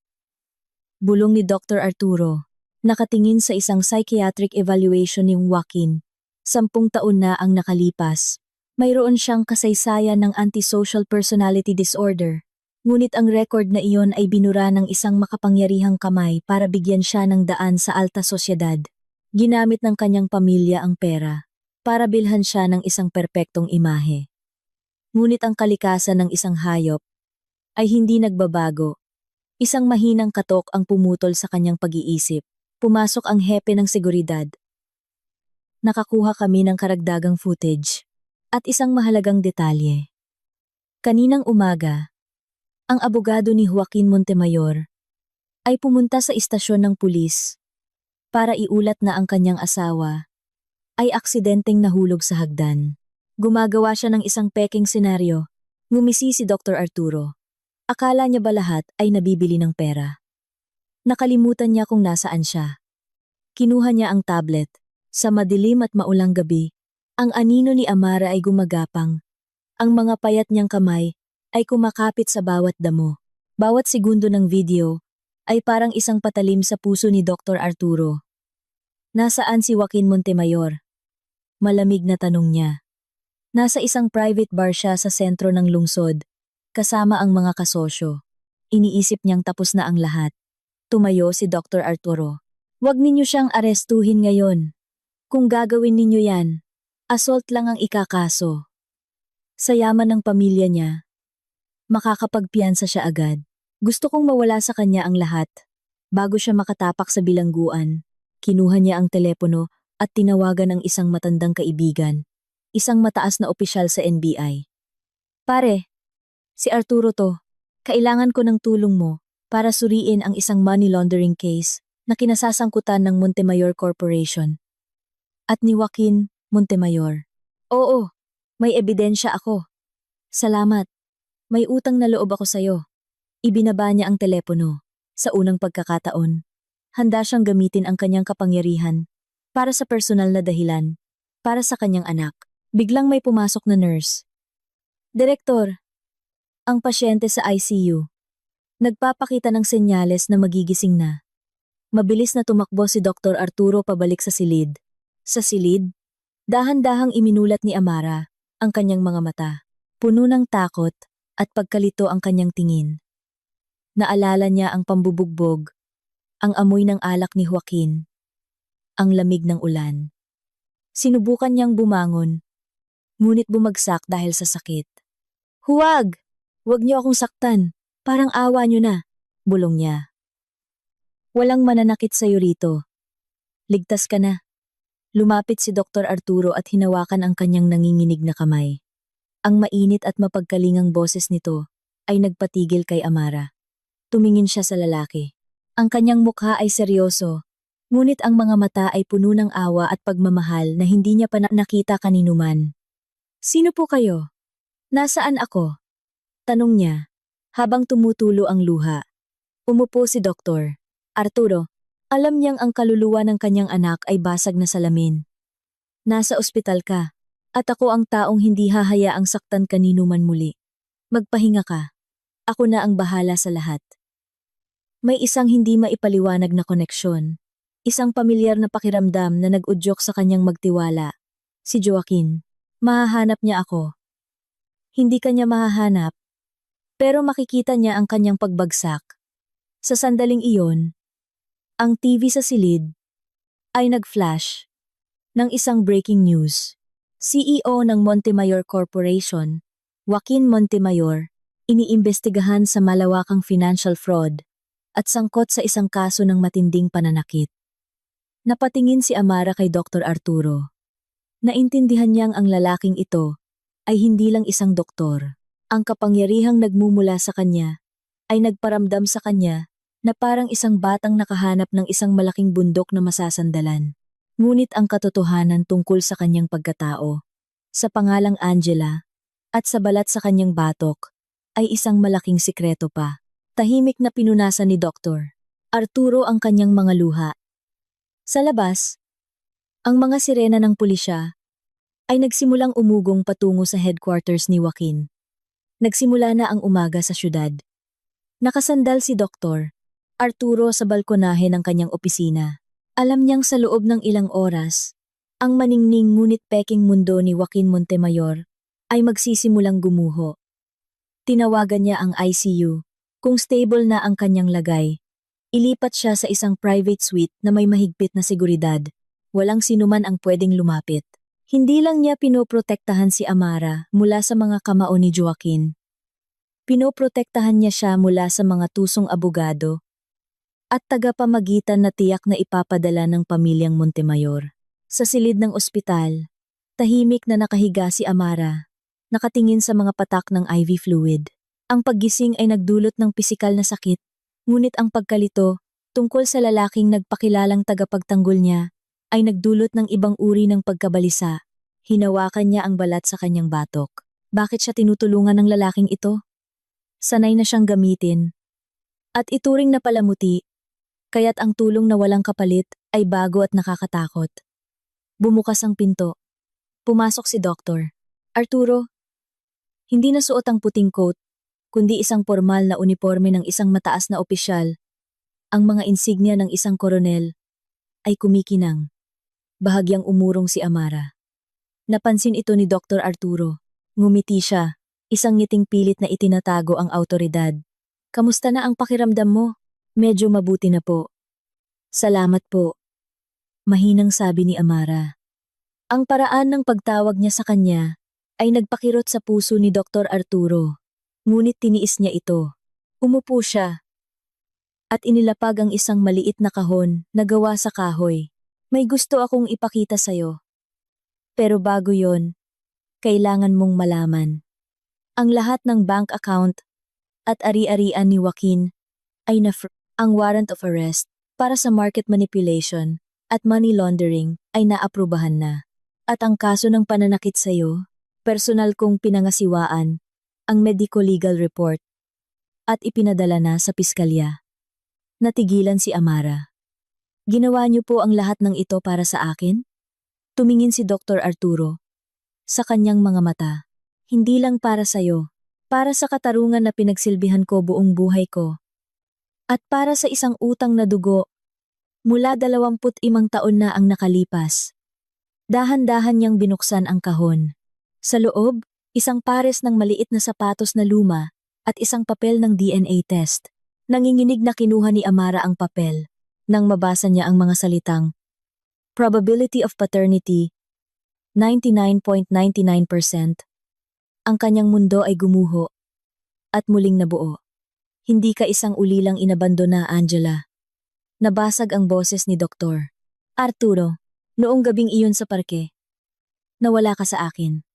Speaker 1: Bulong ni Dr. Arturo, nakatingin sa isang psychiatric evaluation ni Joaquin. 10 taon na ang nakalipas, Mayroon siyang kasaysayan ng antisocial personality disorder, ngunit ang record na iyon ay binura ng isang makapangyarihang kamay para bigyan siya ng daan sa alta sosyedad. Ginamit ng kanyang pamilya ang pera para bilhan siya ng isang perpektong imahe. Ngunit ang kalikasan ng isang hayop ay hindi nagbabago. Isang mahinang katok ang pumutol sa kanyang pag-iisip. Pumasok ang hepe ng seguridad. Nakakuha kami ng karagdagang footage at isang mahalagang detalye. Kaninang umaga, ang abogado ni Joaquin Montemayor ay pumunta sa istasyon ng pulis para iulat na ang kanyang asawa ay aksidenteng nahulog sa hagdan. Gumagawa siya ng isang peking senaryo. Ngumisi si Dr. Arturo. Akala niya ba lahat ay nabibili ng pera? Nakalimutan niya kung nasaan siya. Kinuha niya ang tablet. Sa madilim at maulang gabi, ang anino ni Amara ay gumagapang. Ang mga payat niyang kamay ay kumakapit sa bawat damo. Bawat segundo ng video ay parang isang patalim sa puso ni Dr. Arturo. Nasaan si Joaquin Montemayor? Malamig na tanong niya. Nasa isang private bar siya sa sentro ng lungsod, kasama ang mga kasosyo. Iniisip niyang tapos na ang lahat. Tumayo si Dr. Arturo. Huwag ninyo siyang arestuhin ngayon. Kung gagawin ninyo yan, assault lang ang ikakaso. Sa yaman ng pamilya niya, makakapagpiyansa siya agad. Gusto kong mawala sa kanya ang lahat. Bago siya makatapak sa bilangguan, kinuha niya ang telepono at tinawagan ang isang matandang kaibigan, isang mataas na opisyal sa NBI. Pare, si Arturo to. Kailangan ko ng tulong mo para suriin ang isang money laundering case na kinasasangkutan ng Montemayor Corporation. At ni Joaquin Montemayor. Oo, may ebidensya ako. Salamat. May utang na loob ako sa'yo. Ibinaba niya ang telepono. Sa unang pagkakataon, handa siyang gamitin ang kanyang kapangyarihan para sa personal na dahilan, para sa kanyang anak. Biglang may pumasok na nurse. Direktor, ang pasyente sa ICU. Nagpapakita ng senyales na magigising na. Mabilis na tumakbo si Dr. Arturo pabalik sa silid. Sa silid, dahan-dahang iminulat ni Amara ang kanyang mga mata. Puno ng takot at pagkalito ang kanyang tingin. Naalala niya ang pambubugbog, ang amoy ng alak ni Joaquin, ang lamig ng ulan. Sinubukan niyang bumangon, ngunit bumagsak dahil sa sakit. Huwag! Huwag niyo akong saktan. Parang awa niyo na, bulong niya. Walang mananakit sa'yo rito. Ligtas ka na. Lumapit si Dr. Arturo at hinawakan ang kanyang nanginginig na kamay. Ang mainit at mapagkalingang boses nito ay nagpatigil kay Amara. Tumingin siya sa lalaki. Ang kanyang mukha ay seryoso, ngunit ang mga mata ay puno ng awa at pagmamahal na hindi niya pa nakita kaninuman. Sino po kayo? Nasaan ako? Tanong niya, habang tumutulo ang luha. Umupo si Dr. Arturo. Alam niyang ang kaluluwa ng kanyang anak ay basag na salamin. Nasa ospital ka, at ako ang taong hindi hahayaang saktan kanino man muli. Magpahinga ka. Ako na ang bahala sa lahat. May isang hindi maipaliwanag na koneksyon. Isang pamilyar na pakiramdam na nag-udyok sa kanyang magtiwala. Si Joaquin. Mahahanap niya ako. Hindi kanya mahahanap. Pero makikita niya ang kanyang pagbagsak. Sa sandaling iyon, ang TV sa silid ay nag-flash ng isang breaking news. CEO ng Montemayor Corporation, Joaquin Montemayor, iniimbestigahan sa malawakang financial fraud at sangkot sa isang kaso ng matinding pananakit. Napatingin si Amara kay Dr. Arturo. Naintindihan niyang ang lalaking ito ay hindi lang isang doktor. Ang kapangyarihang nagmumula sa kanya ay nagparamdam sa kanya na parang isang batang nakahanap ng isang malaking bundok na masasandalan. Ngunit ang katotohanan tungkol sa kanyang pagkatao, sa pangalang Angela, at sa balat sa kanyang batok, ay isang malaking sikreto pa. Tahimik na pinunasan ni Dr. Arturo ang kanyang mga luha. Sa labas, ang mga sirena ng pulisya ay nagsimulang umugong patungo sa headquarters ni Joaquin. Nagsimula na ang umaga sa syudad. Nakasandal si Dr. Arturo sa balkonahe ng kanyang opisina. Alam niyang sa loob ng ilang oras, ang maningning ngunit peking mundo ni Joaquin Montemayor ay magsisimulang gumuho. Tinawagan niya ang ICU. Kung stable na ang kanyang lagay, ilipat siya sa isang private suite na may mahigpit na seguridad. Walang sinuman ang pwedeng lumapit. Hindi lang niya pinoprotektahan si Amara mula sa mga kamao ni Joaquin. Pinoprotektahan niya siya mula sa mga tusong abogado at tagapamagitan na tiyak na ipapadala ng pamilyang Montemayor. Sa silid ng ospital, tahimik na nakahiga si Amara, nakatingin sa mga patak ng IV fluid. Ang paggising ay nagdulot ng pisikal na sakit, ngunit ang pagkalito tungkol sa lalaking nagpakilalang tagapagtanggol niya ay nagdulot ng ibang uri ng pagkabalisa. Hinawakan niya ang balat sa kanyang batok. Bakit siya tinutulungan ng lalaking ito? Sanay na siyang gamitin. At ituring na palamuti, kaya't ang tulong na walang kapalit ay bago at nakakatakot. Bumukas ang pinto. Pumasok si Dr. Arturo. Hindi na suot ang puting coat, kundi isang formal na uniforme ng isang mataas na opisyal. Ang mga insignia ng isang koronel ay kumikinang. Bahagyang umurong si Amara. Napansin ito ni Dr. Arturo. Ngumiti siya, isang ngiting pilit na itinatago ang awtoridad. Kamusta na ang pakiramdam mo? Medyo mabuti na po. Salamat po. Mahinang sabi ni Amara. Ang paraan ng pagtawag niya sa kanya ay nagpakirot sa puso ni Dr. Arturo. Ngunit tiniis niya ito. Umupo siya. At inilapag ang isang maliit na kahon na gawa sa kahoy. May gusto akong ipakita sa'yo. Pero bago yon, kailangan mong malaman. Ang lahat ng bank account at ari-arian ni Joaquin ay ang warrant of arrest para sa market manipulation at money laundering ay naaprubahan na. At ang kaso ng pananakit sa'yo, personal kong pinangasiwaan ang medico-legal report at ipinadala na sa piskalya. Natigilan si Amara. Ginawa niyo po ang lahat ng ito para sa akin? Tumingin si Dr. Arturo. Sa kanyang mga mata, hindi lang para sa'yo, para sa katarungan na pinagsilbihan ko buong buhay ko. At para sa isang utang na dugo, mula 25 taon na ang nakalipas. Dahan-dahan niyang binuksan ang kahon. Sa loob, isang pares ng maliit na sapatos na luma at isang papel ng DNA test. Nanginginig na kinuha ni Amara ang papel nang mabasa niya ang mga salitang Probability of paternity, 99.99%. Ang kanyang mundo ay gumuho at muling nabuo. Hindi ka isang ulilang inabandona, Angela. Nabasag ang boses ni Dr. Arturo, noong gabing iyon sa parke. Nawala ka sa akin.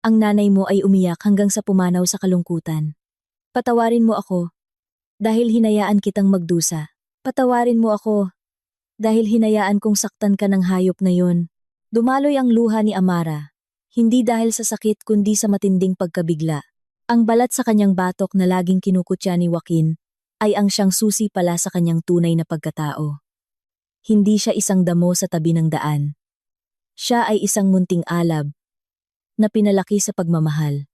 Speaker 1: Ang nanay mo ay umiyak hanggang sa pumanaw sa kalungkutan. Patawarin mo ako dahil hinayaan kitang magdusa. Patawarin mo ako dahil hinayaan kong saktan ka ng hayop na yon. Dumaloy ang luha ni Amara, hindi dahil sa sakit kundi sa matinding pagkabigla. Ang balat sa kanyang batok na laging kinukutya ni Joaquin ay ang siyang susi pala sa kanyang tunay na pagkatao. Hindi siya isang damo sa tabi ng daan. Siya ay isang munting alab na pinalaki sa pagmamahal.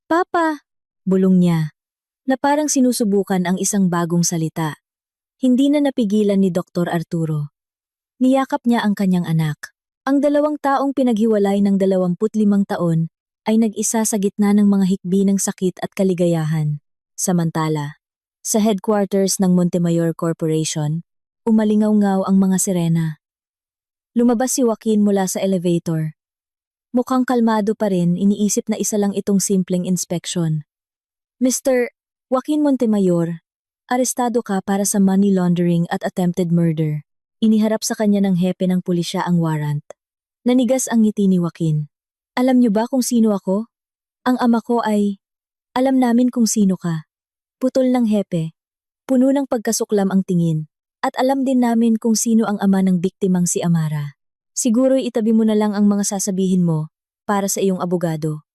Speaker 1: Papa! Bulong niya, na parang sinusubukan ang isang bagong salita. Hindi na napigilan ni Dr. Arturo. Niyakap niya ang kanyang anak. Ang 2 taong pinaghiwalay ng 25 taon ay nag-isa sa gitna ng mga hikbi ng sakit at kaligayahan. Samantala, sa headquarters ng Montemayor Corporation, umalingaw-ngaw ang mga sirena. Lumabas si Joaquin mula sa elevator. Mukhang kalmado pa rin, iniisip na isa lang itong simpleng inspection. Mr. Joaquin Montemayor, arestado ka para sa money laundering at attempted murder. Iniharap sa kanya ng hepe ng pulisya ang warrant. Nanigas ang ngiti ni Joaquin. Alam niyo ba kung sino ako? Ang ama ko ay... Alam namin kung sino ka. Putol ng hepe. Puno ng pagkasuklam ang tingin. At alam din namin kung sino ang ama ng biktimang si Amara. Siguro'y itabi mo na lang ang mga sasabihin mo para sa iyong abogado.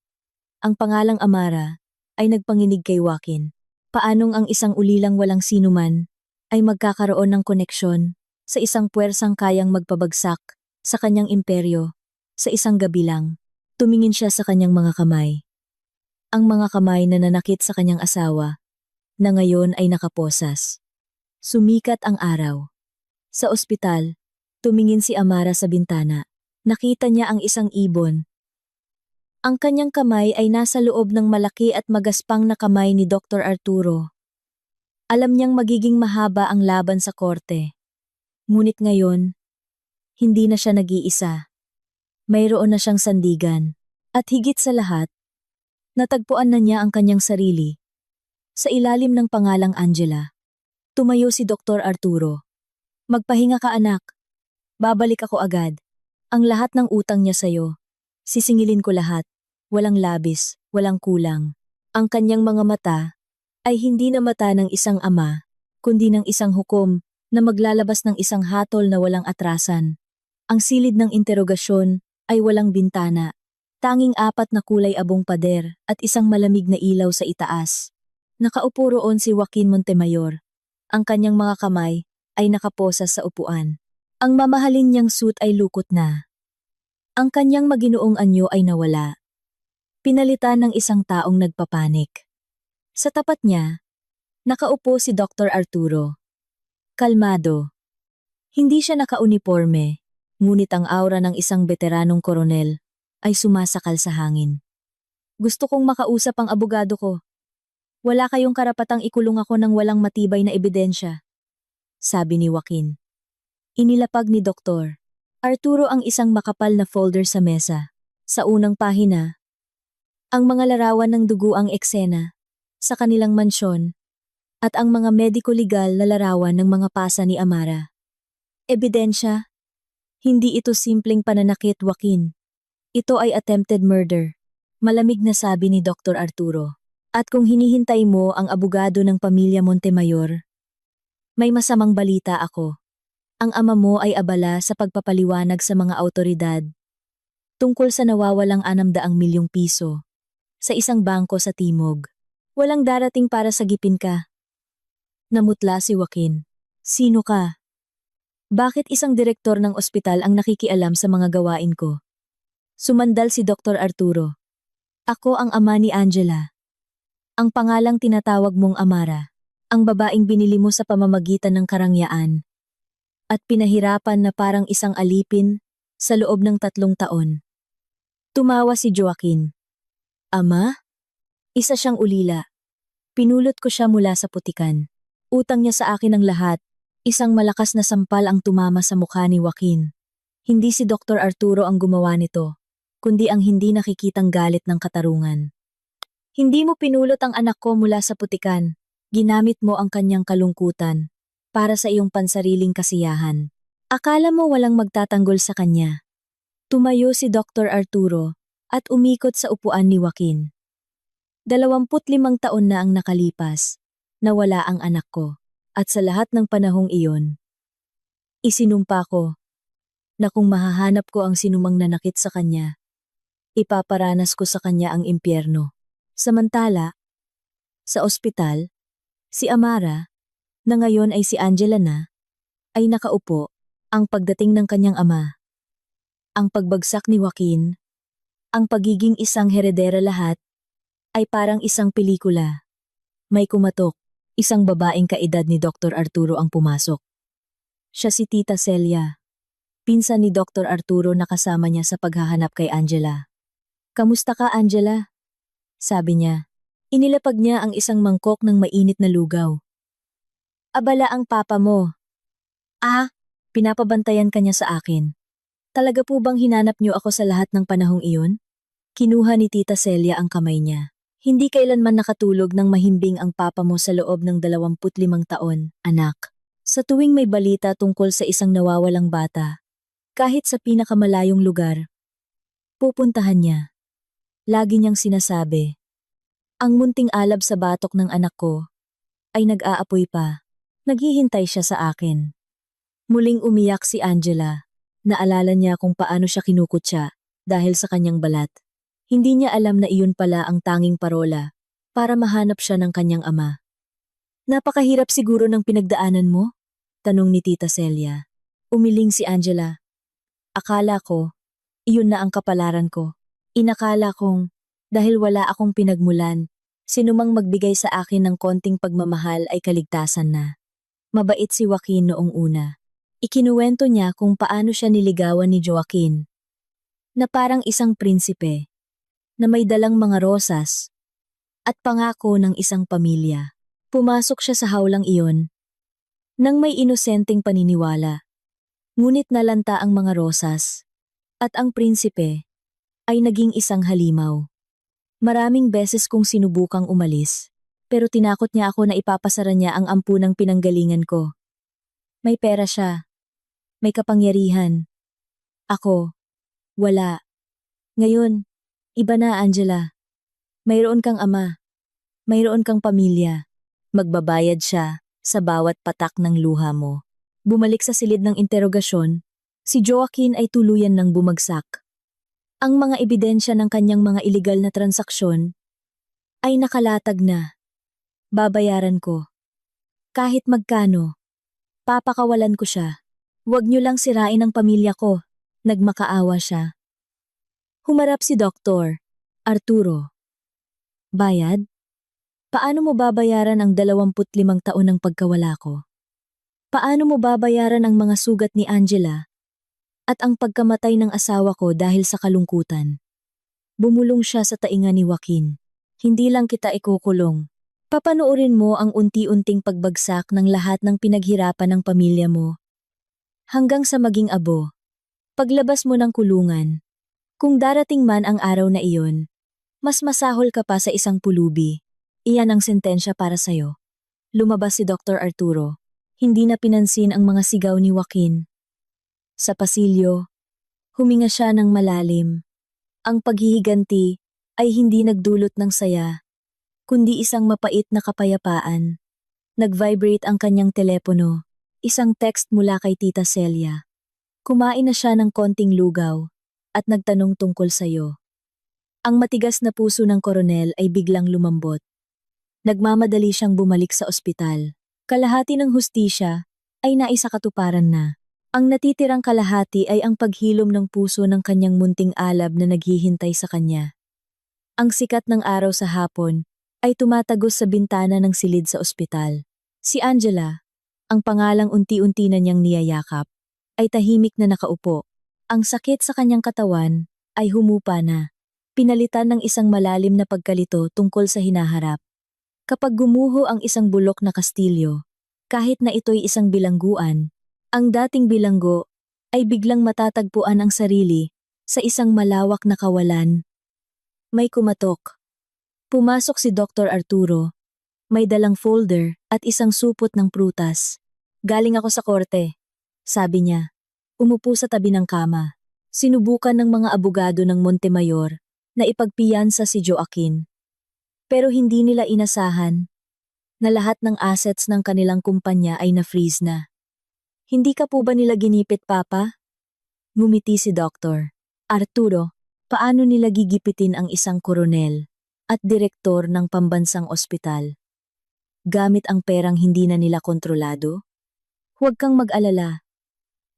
Speaker 1: Ang pangalang Amara ay nagpanginig kay Joaquin. Paanong ang isang ulilang walang sinuman ay magkakaroon ng koneksyon sa isang puwersang kayang magpabagsak sa kanyang imperyo sa isang gabi lang. Tumingin siya sa kanyang mga kamay. Ang mga kamay na nanakit sa kanyang asawa na ngayon ay nakaposas. Sumikat ang araw. Sa ospital, tumingin si Amara sa bintana. Nakita niya ang isang ibon Ang kanyang kamay ay nasa loob ng malaki at magaspang na kamay ni Dr. Arturo. Alam niyang magiging mahaba ang laban sa korte. Ngunit ngayon, hindi na siya nag-iisa. Mayroon na siyang sandigan. At higit sa lahat, natagpuan na niya ang kanyang sarili. Sa ilalim ng pangalang Angela, tumayo si Dr. Arturo. Magpahinga ka anak. Babalik ako agad. Ang lahat ng utang niya sa'yo. Sisingilin ko lahat. Walang labis, walang kulang. Ang kanyang mga mata ay hindi na mata ng isang ama, kundi ng isang hukom na maglalabas ng isang hatol na walang atrasan. Ang silid ng interogasyon ay walang bintana. Tanging 4 na kulay abong pader at isang malamig na ilaw sa itaas. Nakaupo roon si Joaquin Montemayor. Ang kanyang mga kamay ay nakaposas sa upuan. Ang mamahalin niyang suit ay lukot na. Ang kanyang maginoong anyo ay nawala. Pinalitan ng isang taong nagpapanik. Sa tapat niya, nakaupo si Dr. Arturo. Kalmado. Hindi siya nakauniporme, ngunit ang aura ng isang veteranong koronel ay sumasakal sa hangin. Gusto kong makausap ang abogado ko. Wala kayong karapatang ikulong ako ng walang matibay na ebidensya, sabi ni Joaquin. Inilapag ni Dr. Arturo ang isang makapal na folder sa mesa. Sa unang pahina, ang mga larawan ng dugo ang eksena sa kanilang mansyon at ang mga mediko-legal na larawan ng mga pasa ni Amara. Ebidensya? Hindi ito simpleng pananakit, Joaquin. Ito ay attempted murder, malamig na sabi ni Dr. Arturo. At kung hinihintay mo ang abogado ng pamilya Montemayor, may masamang balita ako. Ang ama mo ay abala sa pagpapaliwanag sa mga awtoridad tungkol sa nawawalang 600 milyong piso sa isang bangko sa Timog. Walang darating para sagipin ka. Namutla si Joaquin. Sino ka? Bakit isang direktor ng ospital ang nakikialam sa mga gawain ko? Sumandal si Dr. Arturo. Ako ang ama ni Angela. Ang pangalang tinatawag mong Amara. Ang babaeng binili mo sa pamamagitan ng karangyaan. At pinahirapan na parang isang alipin sa loob ng 3 taon. Tumawa si Joaquin. Ama? Isa siyang ulila. Pinulot ko siya mula sa putikan. Utang niya sa akin ang lahat. Isang malakas na sampal ang tumama sa mukha ni Joaquin. Hindi si Dr. Arturo ang gumawa nito, kundi ang hindi nakikitang galit ng katarungan. Hindi mo pinulot ang anak ko mula sa putikan. Ginamit mo ang kanyang kalungkutan para sa iyong pansariling kasiyahan. Akala mo walang magtatanggol sa kanya. Tumayo si Dr. Arturo at umikot sa upuan ni Joaquin. 25 taon na ang nakalipas, nawala ang anak ko, at sa lahat ng panahong iyon, isinumpa ko na kung mahahanap ko ang sinumang nanakit sa kanya, ipaparanas ko sa kanya ang impyerno. Samantala, sa ospital, si Amara, na ngayon ay si Angela na, ay nakaupo, ang pagdating ng kanyang ama. Ang pagbagsak ni Joaquin, ang pagiging isang heredera lahat, ay parang isang pelikula. May kumatok, isang babaeng kaedad ni Dr. Arturo ang pumasok. Siya si Tita Celia, pinsan ni Dr. Arturo na kasama niya sa paghahanap kay Angela. Kamusta ka, Angela? Sabi niya. Inilapag niya ang isang mangkok ng mainit na lugaw. Abala ang papa mo. Pinapabantayan ka niya sa akin. Talaga po bang hinanap niyo ako sa lahat ng panahong iyon? Kinuha ni Tita Celia ang kamay niya. Hindi kailanman nakatulog ng mahimbing ang papa mo sa loob ng 25 taon, anak. Sa tuwing may balita tungkol sa isang nawawalang bata, kahit sa pinakamalayong lugar, pupuntahan niya. Lagi niyang sinasabi, ang munting alab sa batok ng anak ko ay nag-aapoy pa. Naghihintay siya sa akin. Muling umiyak si Angela. Naalala niya kung paano siya kinukutya dahil sa kanyang balat. Hindi niya alam na iyon pala ang tanging parola para mahanap siya ng kanyang ama. Napakahirap siguro ng pinagdaanan mo? Tanong ni Tita Celia. Umiling si Angela. Akala ko, iyon na ang kapalaran ko. Inakala kong, dahil wala akong pinagmulan, sinumang magbigay sa akin ng konting pagmamahal ay kaligtasan na. Mabait si Joaquin noong una. Ikinuwento niya kung paano siya niligawan ni Joaquin, na parang isang prinsipe. na may dalang mga rosas at pangako ng isang pamilya. Pumasok siya sa haulang iyon nang may inosenteng paniniwala. Ngunit nalanta ang mga rosas at ang prinsipe ay naging isang halimaw. Maraming beses kong sinubukang umalis, pero tinakot niya ako na ipapasara niya ang ampunang pinanggalingan ko. May pera siya, may kapangyarihan. Ako, wala. Ngayon, iba na, Angela. Mayroon kang ama, mayroon kang pamilya. Magbabayad siya sa bawat patak ng luha mo. Bumalik sa silid ng interogasyon, si Joaquin ay tuluyan ng bumagsak. Ang mga ebidensya ng kanyang mga iligal na transaksyon ay nakalatag na. Babayaran ko. Kahit magkano, papakawalan ko siya. Huwag niyo lang sirain ang pamilya ko. Nagmakaawa siya. Humarap si Dr. Arturo. Bayad? Paano mo babayaran ang 25 taon ng pagkawala ko? Paano mo babayaran ang mga sugat ni Angela at ang pagkamatay ng asawa ko dahil sa kalungkutan? Bumulong siya sa tainga ni Joaquin. Hindi lang kita ikukulong. Papanoorin mo ang unti-unting pagbagsak ng lahat ng pinaghirapan ng pamilya mo. Hanggang sa maging abo. Paglabas mo ng kulungan. Kung darating man ang araw na iyon, mas masahol ka pa sa isang pulubi. Iyan ang sentensya para sa'yo. Lumabas si Dr. Arturo. Hindi na pinansin ang mga sigaw ni Joaquin. Sa pasilyo, huminga siya ng malalim. Ang paghihiganti ay hindi nagdulot ng saya, kundi isang mapait na kapayapaan. Nag-vibrate ang kanyang telepono, isang text mula kay Tita Celia. Kumain na siya ng konting lugaw at nagtanong tungkol sayo. Ang matigas na puso ng koronel ay biglang lumambot. Nagmamadali siyang bumalik sa ospital. Kalahati ng hustisya ay naisakatuparan na. Ang natitirang kalahati ay ang paghilom ng puso ng kanyang munting alab na naghihintay sa kanya. Ang sikat ng araw sa hapon ay tumatagos sa bintana ng silid sa ospital. Si Angela, ang pangalang unti-unti na niyang niyayakap, ay tahimik na nakaupo. Ang sakit sa kanyang katawan ay humupa na. Pinalitan ng isang malalim na pagkalito tungkol sa hinaharap. Kapag gumuho ang isang bulok na kastilyo, kahit na ito'y isang bilangguan, ang dating bilanggo ay biglang matatagpuan ang sarili sa isang malawak na kawalan. May kumatok. Pumasok si Dr. Arturo. May dalang folder at isang supot ng prutas. Galing ako sa korte, sabi niya. Umupo sa tabi ng kama. Sinubukan ng mga abogado ng Montemayor na ipagpiyansa si Joaquin. Pero hindi nila inasahan na lahat ng assets ng kanilang kumpanya ay na-freeze na. Hindi ka po ba nila ginipit, Papa? Ngumiti si Dr. Arturo, paano nila gigipitin ang isang koronel at direktor ng pambansang ospital? Gamit ang perang hindi na nila kontrolado? Huwag kang mag-alala.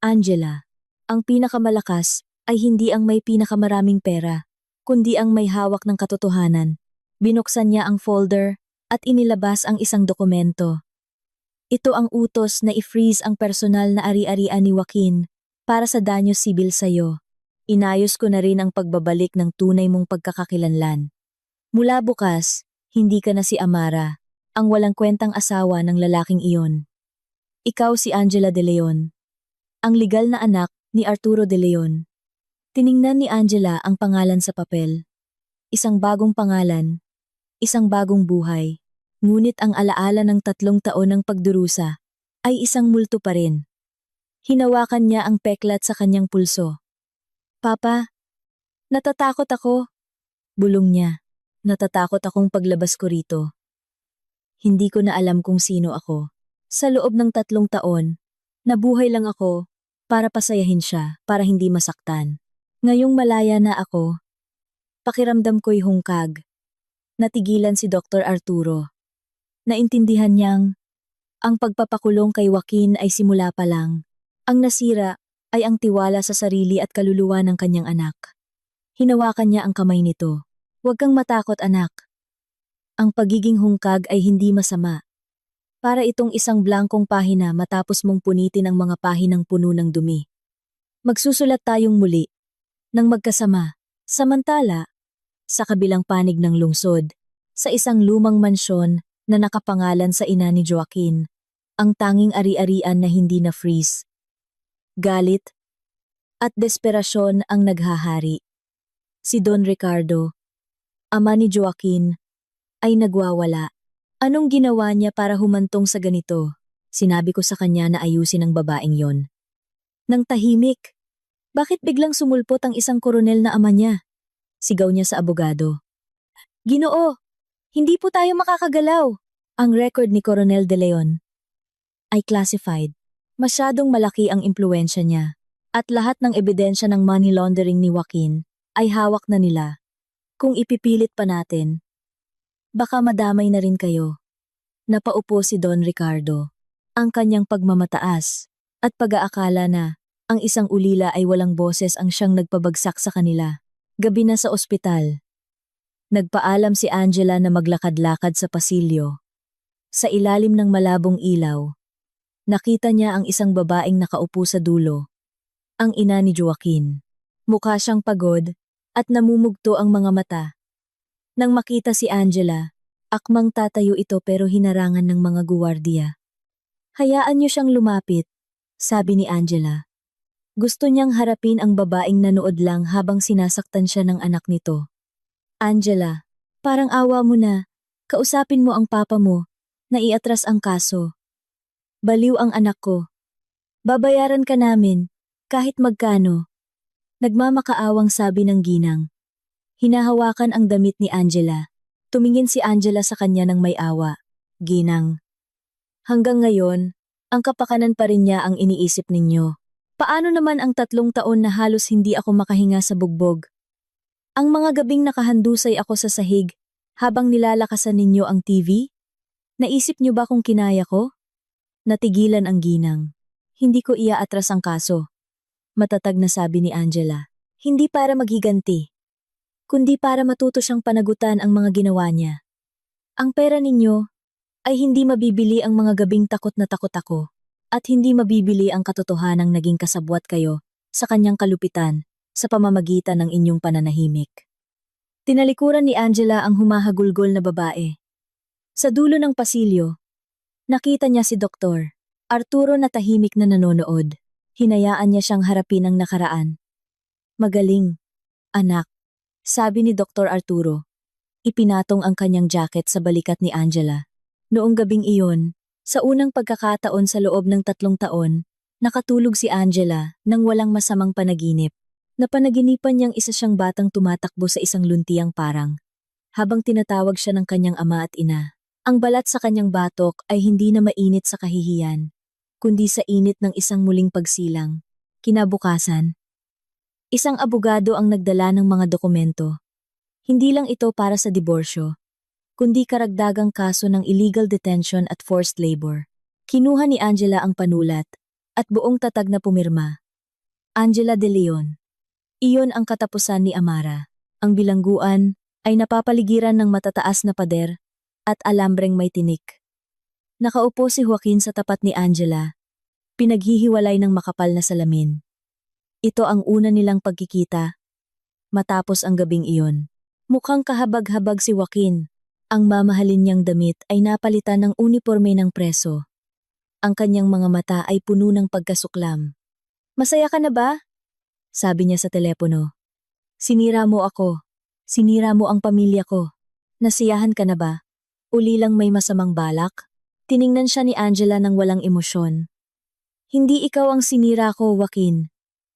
Speaker 1: Angela, ang pinakamalakas ay hindi ang may pinakamaraming pera, kundi ang may hawak ng katotohanan. Binuksan niya ang folder at inilabas ang isang dokumento. Ito ang utos na i-freeze ang personal na ari-arian ni Joaquin para sa danyo sibil sa'yo. Inayos ko na rin ang pagbabalik ng tunay mong pagkakakilanlan. Mula bukas, hindi ka na si Amara, ang walang kwentang asawa ng lalaking iyon. Ikaw si Angela De Leon, ang legal na anak ni Arturo De Leon. Tiningnan ni Angela ang pangalan sa papel. Isang bagong pangalan. Isang bagong buhay, ngunit ang alaala ng 3 taon ng pagdurusa ay isang multo pa rin. Hinawakan niya ang peklat sa kanyang pulso. Papa, natatakot ako. Bulong niya. Natatakot akong paglabas ko rito. Hindi ko na alam kung sino ako. Sa loob ng 3 taon, nabuhay lang ako para pasayahin siya, para hindi masaktan. Ngayong malaya na ako, pakiramdam ko'y hungkag. Natigilan si Dr. Arturo. Naintindihan niyang ang pagpapakulong kay Joaquin ay simula pa lang. Ang nasira ay ang tiwala sa sarili at kaluluwa ng kanyang anak. Hinawakan niya ang kamay nito. Huwag kang matakot, anak. Ang pagiging hungkag ay hindi masama. Para itong isang blankong pahina matapos mong punitin ang mga pahinang puno ng dumi. Magsusulat tayong muli, nang magkasama. Samantala, sa kabilang panig ng lungsod, sa isang lumang mansyon na nakapangalan sa ina ni Joaquin, ang tanging ari-arian na hindi na-freeze. Galit at desperasyon ang naghahari. Si Don Ricardo, ama ni Joaquin, ay nagwawala. Anong ginawa niya para humantong sa ganito? Sinabi ko sa kanya na ayusin ang babaeng yon. Nang tahimik, bakit biglang sumulpot ang isang koronel na ama niya? Sigaw niya sa abogado. Ginoo, hindi po tayo makakagalaw. Ang record ni Coronel De Leon ay classified. Masyadong malaki ang impluensya niya. At lahat ng ebidensya ng money laundering ni Joaquin ay hawak na nila. Kung ipipilit pa natin, baka madamay na rin kayo. Napaupo si Don Ricardo. Ang kanyang pagmamataas at pag-aakala na ang isang ulila ay walang boses ang siyang nagpabagsak sa kanila. Gabi na sa ospital. Nagpaalam si Angela na maglakad-lakad sa pasilyo. Sa ilalim ng malabong ilaw, nakita niya ang isang babaeng nakaupo sa dulo. Ang ina ni Joaquin. Mukha siyang pagod at namumugto ang mga mata. Nang makita si Angela, akmang tatayo ito pero hinarangan ng mga guwardiya. Hayaan niyo siyang lumapit, sabi ni Angela. Gusto niyang harapin ang babaeng nanood lang habang sinasaktan siya ng anak nito. Angela, parang awa mo na. Kausapin mo ang papa mo na iatras ang kaso. Baliw ang anak ko. Babayaran ka namin, kahit magkano. Nagmamakaawang sabi ng ginang. Hinahawakan ang damit ni Angela. Tumingin si Angela sa kanya ng may awa. Ginang. Hanggang ngayon, ang kapakanan pa rin niya ang iniisip ninyo. Paano naman ang 3 taon na halos hindi ako makahinga sa bugbog? Ang mga gabing nakahandusay ako sa sahig habang nilalakasan ninyo ang TV? Naisip niyo ba kung kinaya ko? Natigilan ang ginang. Hindi ko iaatras ang kaso. Matatag na sabi ni Angela. Hindi para maghiganti, kundi para matuto siyang panagutan ang mga ginawa niya. Ang pera ninyo ay hindi mabibili ang mga gabing takot na takot ako at hindi mabibili ang katotohanang naging kasabwat kayo sa kanyang kalupitan sa pamamagitan ng inyong pananahimik. Tinalikuran ni Angela ang humahagulgol na babae. Sa dulo ng pasilyo, nakita niya si Dr. Arturo na tahimik na nanonood. Hinayaan niya siyang harapin ang nakaraan. Magaling, anak, sabi ni Dr. Arturo. Ipinatong ang kanyang jacket sa balikat ni Angela. Noong gabing iyon, sa unang pagkakataon sa loob ng 3 taon, nakatulog si Angela nang walang masamang panaginip. Napanaginipan niyang isa siyang batang tumatakbo sa isang luntiang parang. Habang tinatawag siya ng kanyang ama at ina, ang balat sa kanyang batok ay hindi na mainit sa kahihiyan, kundi sa init ng isang muling pagsilang. Kinabukasan, isang abogado ang nagdala ng mga dokumento. Hindi lang ito para sa diborsyo, kundi karagdagang kaso ng illegal detention at forced labor. Kinuha ni Angela ang panulat at buong tatag na pumirma. Angela De Leon. Iyon ang katapusan ni Amara. Ang bilangguan ay napapaligiran ng matataas na pader at alambreng may tinik. Nakaupo si Joaquin sa tapat ni Angela, pinaghihiwalay ng makapal na salamin. Ito ang una nilang pagkikita matapos ang gabing iyon. Mukhang kahabag-habag si Joaquin. Ang mamahalin niyang damit ay napalitan ng uniforme ng preso. Ang kanyang mga mata ay puno ng pagkasuklam. Masaya ka na ba? Sabi niya sa telepono. Sinira mo ako. Sinira mo ang pamilya ko. Nasiyahan ka na ba? Uli lang may masamang balak? Tiningnan siya ni Angela ng walang emosyon. Hindi ikaw ang sinira ko, Joaquin.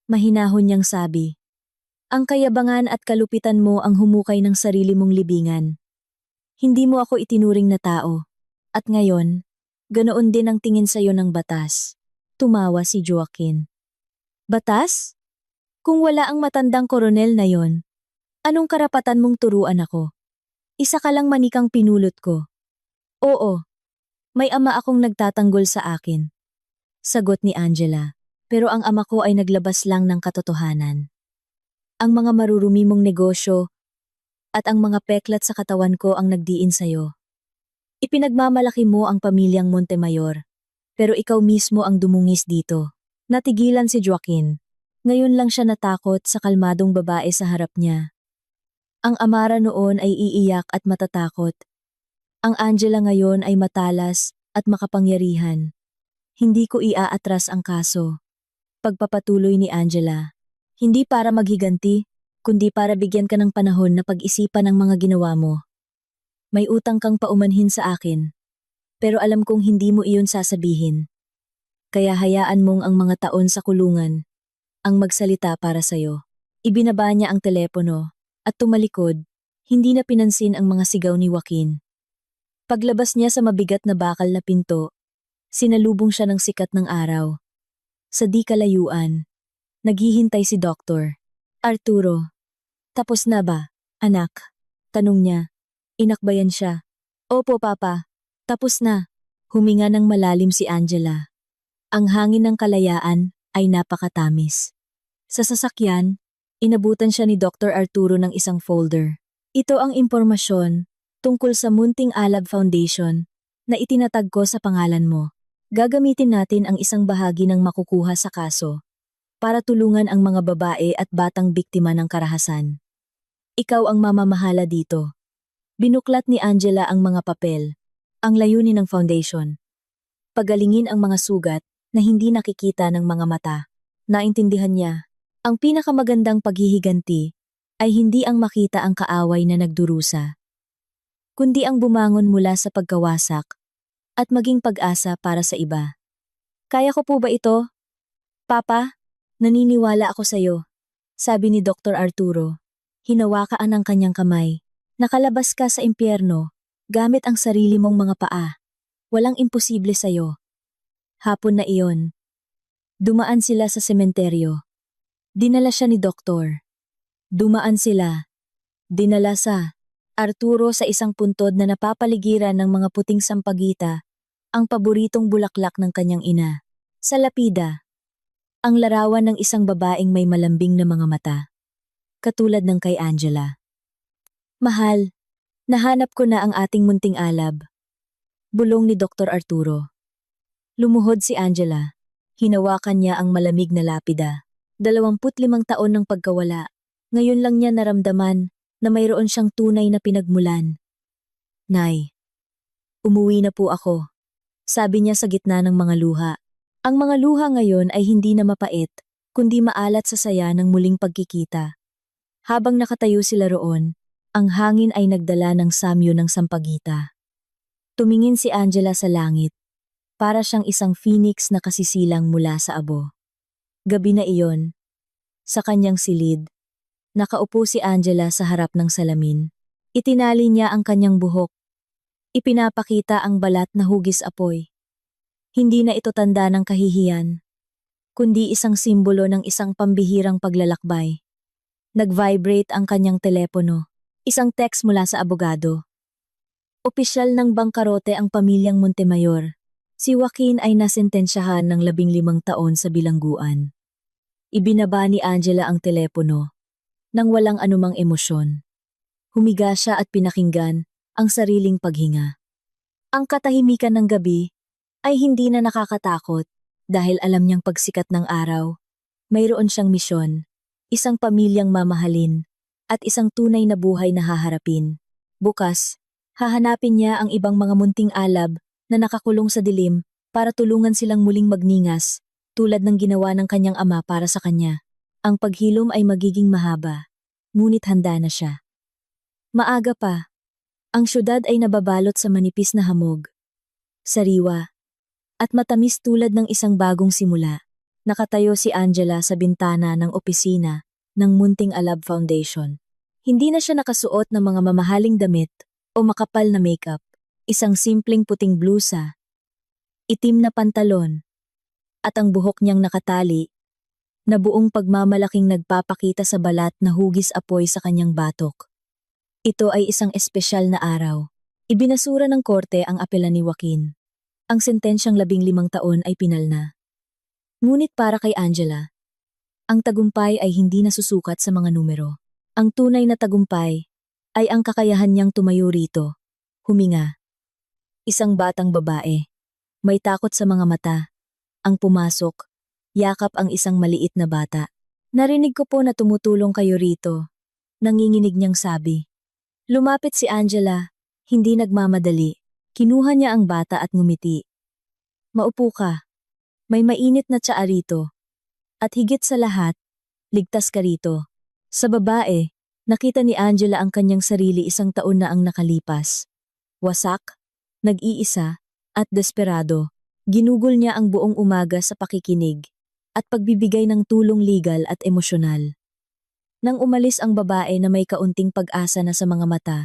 Speaker 1: Mahinahon niyang sabi. Ang kayabangan at kalupitan mo ang humukay ng sarili mong libingan. Hindi mo ako itinuring na tao. At ngayon, ganoon din ang tingin sa'yo ng batas. Tumawa si Joaquin. Batas? Kung wala ang matandang koronel na yon, anong karapatan mong turuan ako? Isa ka lang manikang pinulot ko. Oo, may ama akong nagtatanggol sa akin. Sagot ni Angela, pero ang ama ko ay naglabas lang ng katotohanan. Ang mga marurumi mong negosyo at ang mga peklat sa katawan ko ang nagdiin sa'yo. Ipinagmamalaki mo ang pamilyang Montemayor, pero ikaw mismo ang dumungis dito. Natigilan si Joaquin. Ngayon lang siya natakot sa kalmadong babae sa harap niya. Ang Amara noon ay iiyak at matatakot. Ang Angela ngayon ay matalas at makapangyarihan. Hindi ko iaatras ang kaso. Pagpapatuloy ni Angela. Hindi para maghiganti, kundi para bigyan ka ng panahon na pag-isipan ang mga ginawa mo. May utang kang paumanhin sa akin. Pero alam kong hindi mo iyon sasabihin. Kaya hayaan mong ang mga taon sa kulungan ang magsalita para sa'yo. Ibinaba niya ang telepono at tumalikod, hindi na pinansin ang mga sigaw ni Joaquin. Paglabas niya sa mabigat na bakal na pinto, sinalubong siya ng sikat ng araw. Sa di kalayuan, naghihintay si Doktor. Arturo, tapos na ba, anak? Tanong niya. Inakbayan siya. Opo, Papa. Tapos na. Huminga ng malalim si Angela. Ang hangin ng kalayaan ay napakatamis. Sa sasakyan, inabutan siya ni Dr. Arturo ng isang folder. Ito ang impormasyon tungkol sa Munting Alab Foundation na itinatag ko sa pangalan mo. Gagamitin natin ang isang bahagi ng makukuha sa kaso para tulungan ang mga babae at batang biktima ng karahasan. Ikaw ang mamamahala dito. Binuklat ni Angela ang mga papel, ang layunin ng foundation. Pagalingin ang mga sugat na hindi nakikita ng mga mata. Naintindihan niya, ang pinakamagandang paghihiganti ay hindi ang makita ang kaaway na nagdurusa, kundi ang bumangon mula sa pagkawasak at maging pag-asa para sa iba. Kaya ko po ba ito? Papa, naniniwala ako sa iyo, sabi ni Dr. Arturo. Hinawakaan ang kanyang kamay. Nakalabas ka sa impyerno gamit ang sarili mong mga paa. Walang imposible sa iyo. Hapon na iyon. Dumaan sila sa sementeryo. Dinala siya ni Doktor. Dumaan sila. Dinala sa Arturo sa isang puntod na napapaligiran ng mga puting sampagita, ang paboritong bulaklak ng kanyang ina. Sa lapida, ang larawan ng isang babaeng may malambing na mga mata, katulad ng kay Angela. Mahal, nahanap ko na ang ating munting alab. Bulong ni Dr. Arturo. Lumuhod si Angela. Hinawakan niya ang malamig na lapida. 25 taon ng pagkawala. Ngayon lang niya naramdaman na mayroon siyang tunay na pinagmulan. Nay, umuwi na po ako, sabi niya sa gitna ng mga luha. Ang mga luha ngayon ay hindi na mapait, kundi maalat sa saya ng muling pagkikita. Habang nakatayo sila roon, ang hangin ay nagdala ng samyo ng sampagita. Tumingin si Angela sa langit, para siyang isang phoenix na kasisilang mula sa abo. Gabi na iyon, sa kanyang silid, nakaupo si Angela sa harap ng salamin. Itinali niya ang kanyang buhok. Ipinapakita ang balat na hugis apoy. Hindi na ito tanda ng kahihiyan, kundi isang simbolo ng isang pambihirang paglalakbay. Nag-vibrate ang kanyang telepono. Isang text mula sa abogado. Opisyal ng bangkarote ang pamilyang Montemayor. Si Joaquin ay nasentensyahan ng 15 taon sa bilangguan. Ibinaba ni Angela ang telepono nang walang anumang emosyon. Humiga siya at pinakinggan ang sariling paghinga. Ang katahimikan ng gabi ay hindi na nakakatakot dahil alam niyang pagsikat ng araw, mayroon siyang misyon, isang pamilyang mamahalin, at isang tunay na buhay na haharapin. Bukas, hahanapin niya ang ibang mga munting alab na nakakulong sa dilim para tulungan silang muling magningas, tulad ng ginawa ng kanyang ama para sa kanya. Ang paghilom ay magiging mahaba, ngunit handa na siya. Maaga pa, ang syudad ay nababalot sa manipis na hamog, sariwa, at matamis tulad ng isang bagong simula. Nakatayo si Angela sa bintana ng opisina ng Munting Alab Foundation. Hindi na siya nakasuot ng mga mamahaling damit o makapal na makeup. Isang simpleng puting blusa, itim na pantalon, at ang buhok niyang nakatali, na buong pagmamalaking nagpapakita sa balat na hugis apoy sa kanyang batok. Ito ay isang espesyal na araw. Ibinasura ng korte ang apela ni Joaquin. Ang sentensyang 15 taon ay pinalna. Ngunit para kay Angela, ang tagumpay ay hindi nasusukat sa mga numero. Ang tunay na tagumpay ay ang kakayahan niyang tumayo rito, huminga. Isang batang babae, may takot sa mga mata, ang pumasok, yakap ang isang maliit na bata. Narinig ko po na tumutulong kayo rito. nanginginig niyang sabi. Lumapit si Angela, hindi nagmamadali. Kinuha niya ang bata at ngumiti. Maupo ka. May mainit na tsaa rito. At higit sa lahat, ligtas ka rito. Sa babae, nakita ni Angela ang kanyang sarili 1 taon na ang nakalipas. Wasak, nag-iisa, at desperado. Ginugol niya ang buong umaga sa pakikinig at pagbibigay ng tulong legal at emosyonal. Nang umalis ang babae na may kaunting pag-asa na sa mga mata,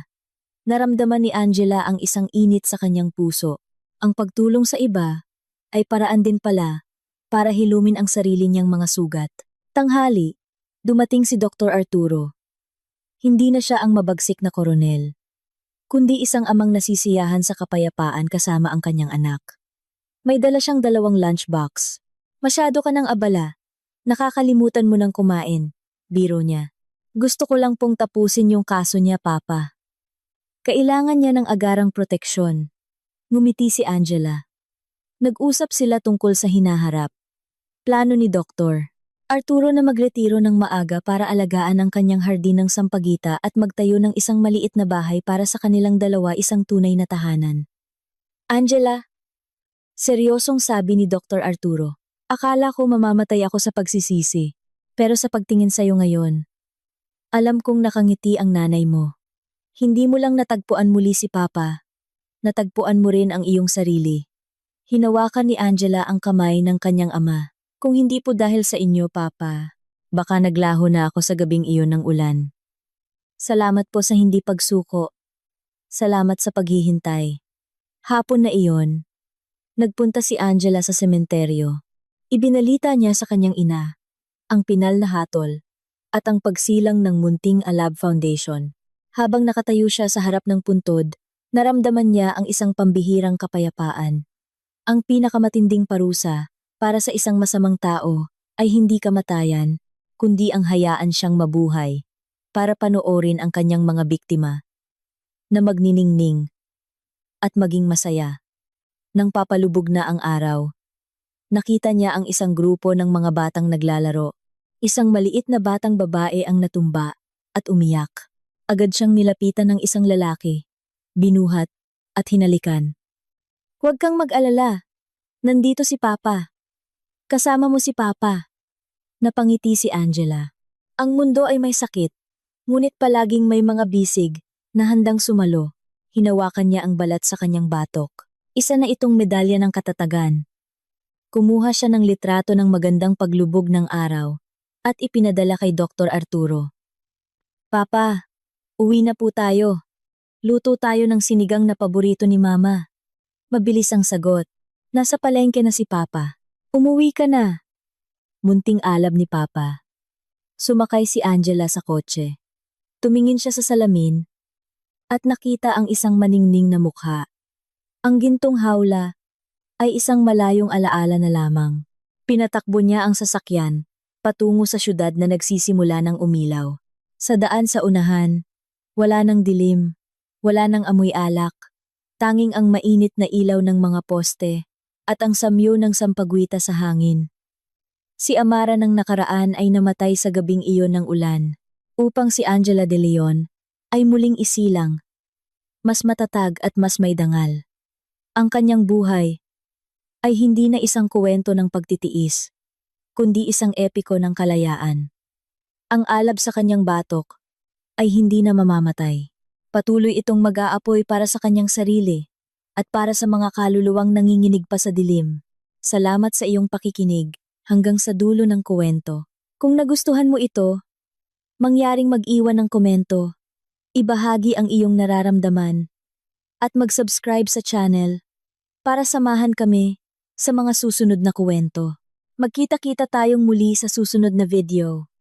Speaker 1: naramdaman ni Angela ang isang init sa kanyang puso. Ang pagtulong sa iba ay paraan din pala para hilumin ang sarili niyang mga sugat. Tanghali, dumating si Dr. Arturo. Hindi na siya ang mabagsik na koronel, kundi isang amang nasisiyahan sa kapayapaan kasama ang kanyang anak. May dala siyang 2 lunchbox. Masyado ka ng abala. Nakakalimutan mo ng kumain, biro niya. Gusto ko lang pong tapusin yung kaso niya, Papa. Kailangan niya ng agarang proteksyon. Ngumiti si Angela. Nag-usap sila tungkol sa hinaharap. Plano ni Dr. Arturo na magretiro ng maaga para alagaan ang kanyang hardin ng Sampaguita at magtayo ng isang maliit na bahay para sa kanilang dalawa, isang tunay na tahanan. Angela, seryosong sabi ni Dr. Arturo, akala ko mamamatay ako sa pagsisisi, pero sa pagtingin sa'yo ngayon, alam kong nakangiti ang nanay mo. Hindi mo lang natagpuan muli si Papa, natagpuan mo rin ang iyong sarili. Hinawakan ni Angela ang kamay ng kanyang ama. Kung hindi po dahil sa inyo, Papa, baka naglaho na ako sa gabing iyon ng ulan. Salamat po sa hindi pagsuko. Salamat sa paghihintay. Hapon na iyon, nagpunta si Angela sa sementeryo. Ibinalita niya sa kanyang ina ang pinal na hatol at ang pagsilang ng munting Alab Foundation. Habang nakatayo siya sa harap ng puntod, naramdaman niya ang isang pambihirang kapayapaan. Ang pinakamatinding parusa para sa isang masamang tao ay hindi kamatayan, kundi ang hayaan siyang mabuhay para panoorin ang kanyang mga biktima na magniningning at maging masaya. Nang papalubog na ang araw, nakita niya ang isang grupo ng mga batang naglalaro. Isang maliit na batang babae ang natumba at umiyak. Agad siyang nilapitan ng isang lalaki, binuhat at hinalikan. Huwag kang mag-alala, nandito si Papa. Kasama mo si Papa. Napangiti si Angela. Ang mundo ay may sakit, ngunit palaging may mga bisig na handang sumalo. Hinawakan niya ang balat sa kanyang batok. Isa na itong medalya ng katatagan. Kumuha siya ng litrato ng magandang paglubog ng araw at ipinadala kay Dr. Arturo. Papa, uwi na po tayo. Luto tayo ng sinigang na paborito ni Mama. Mabilis ang sagot. Nasa palengke na si Papa. Umuwi ka na. Munting alab ni Papa. Sumakay si Angela sa kotse. Tumingin siya sa salamin at nakita ang isang maningning na mukha. Ang gintong hawla ay isang malayong alaala na lamang. Pinatakbo niya ang sasakyan patungo sa syudad na nagsisimula ng umilaw. Sa daan sa unahan, wala nang dilim, wala nang amoy alak, tanging ang mainit na ilaw ng mga poste at ang samyo ng Sampaguita sa hangin. Si Amara ng nakaraan ay namatay sa gabing iyon ng ulan, upang si Angela de Leon ay muling isilang, mas matatag at mas may dangal. Ang kanyang buhay ay hindi na isang kuwento ng pagtitiis, kundi isang epiko ng kalayaan. Ang alab sa kanyang batok ay hindi na mamamatay. Patuloy itong mag-aapoy para sa kanyang sarili at para sa mga kaluluwang nanginginig pa sa dilim. Salamat sa iyong pakikinig hanggang sa dulo ng kuwento. Kung nagustuhan mo ito, mangyaring mag-iwan ng komento, ibahagi ang iyong nararamdaman, at mag-subscribe sa channel para samahan kami sa mga susunod na kuwento. Magkita-kita tayong muli sa susunod na video.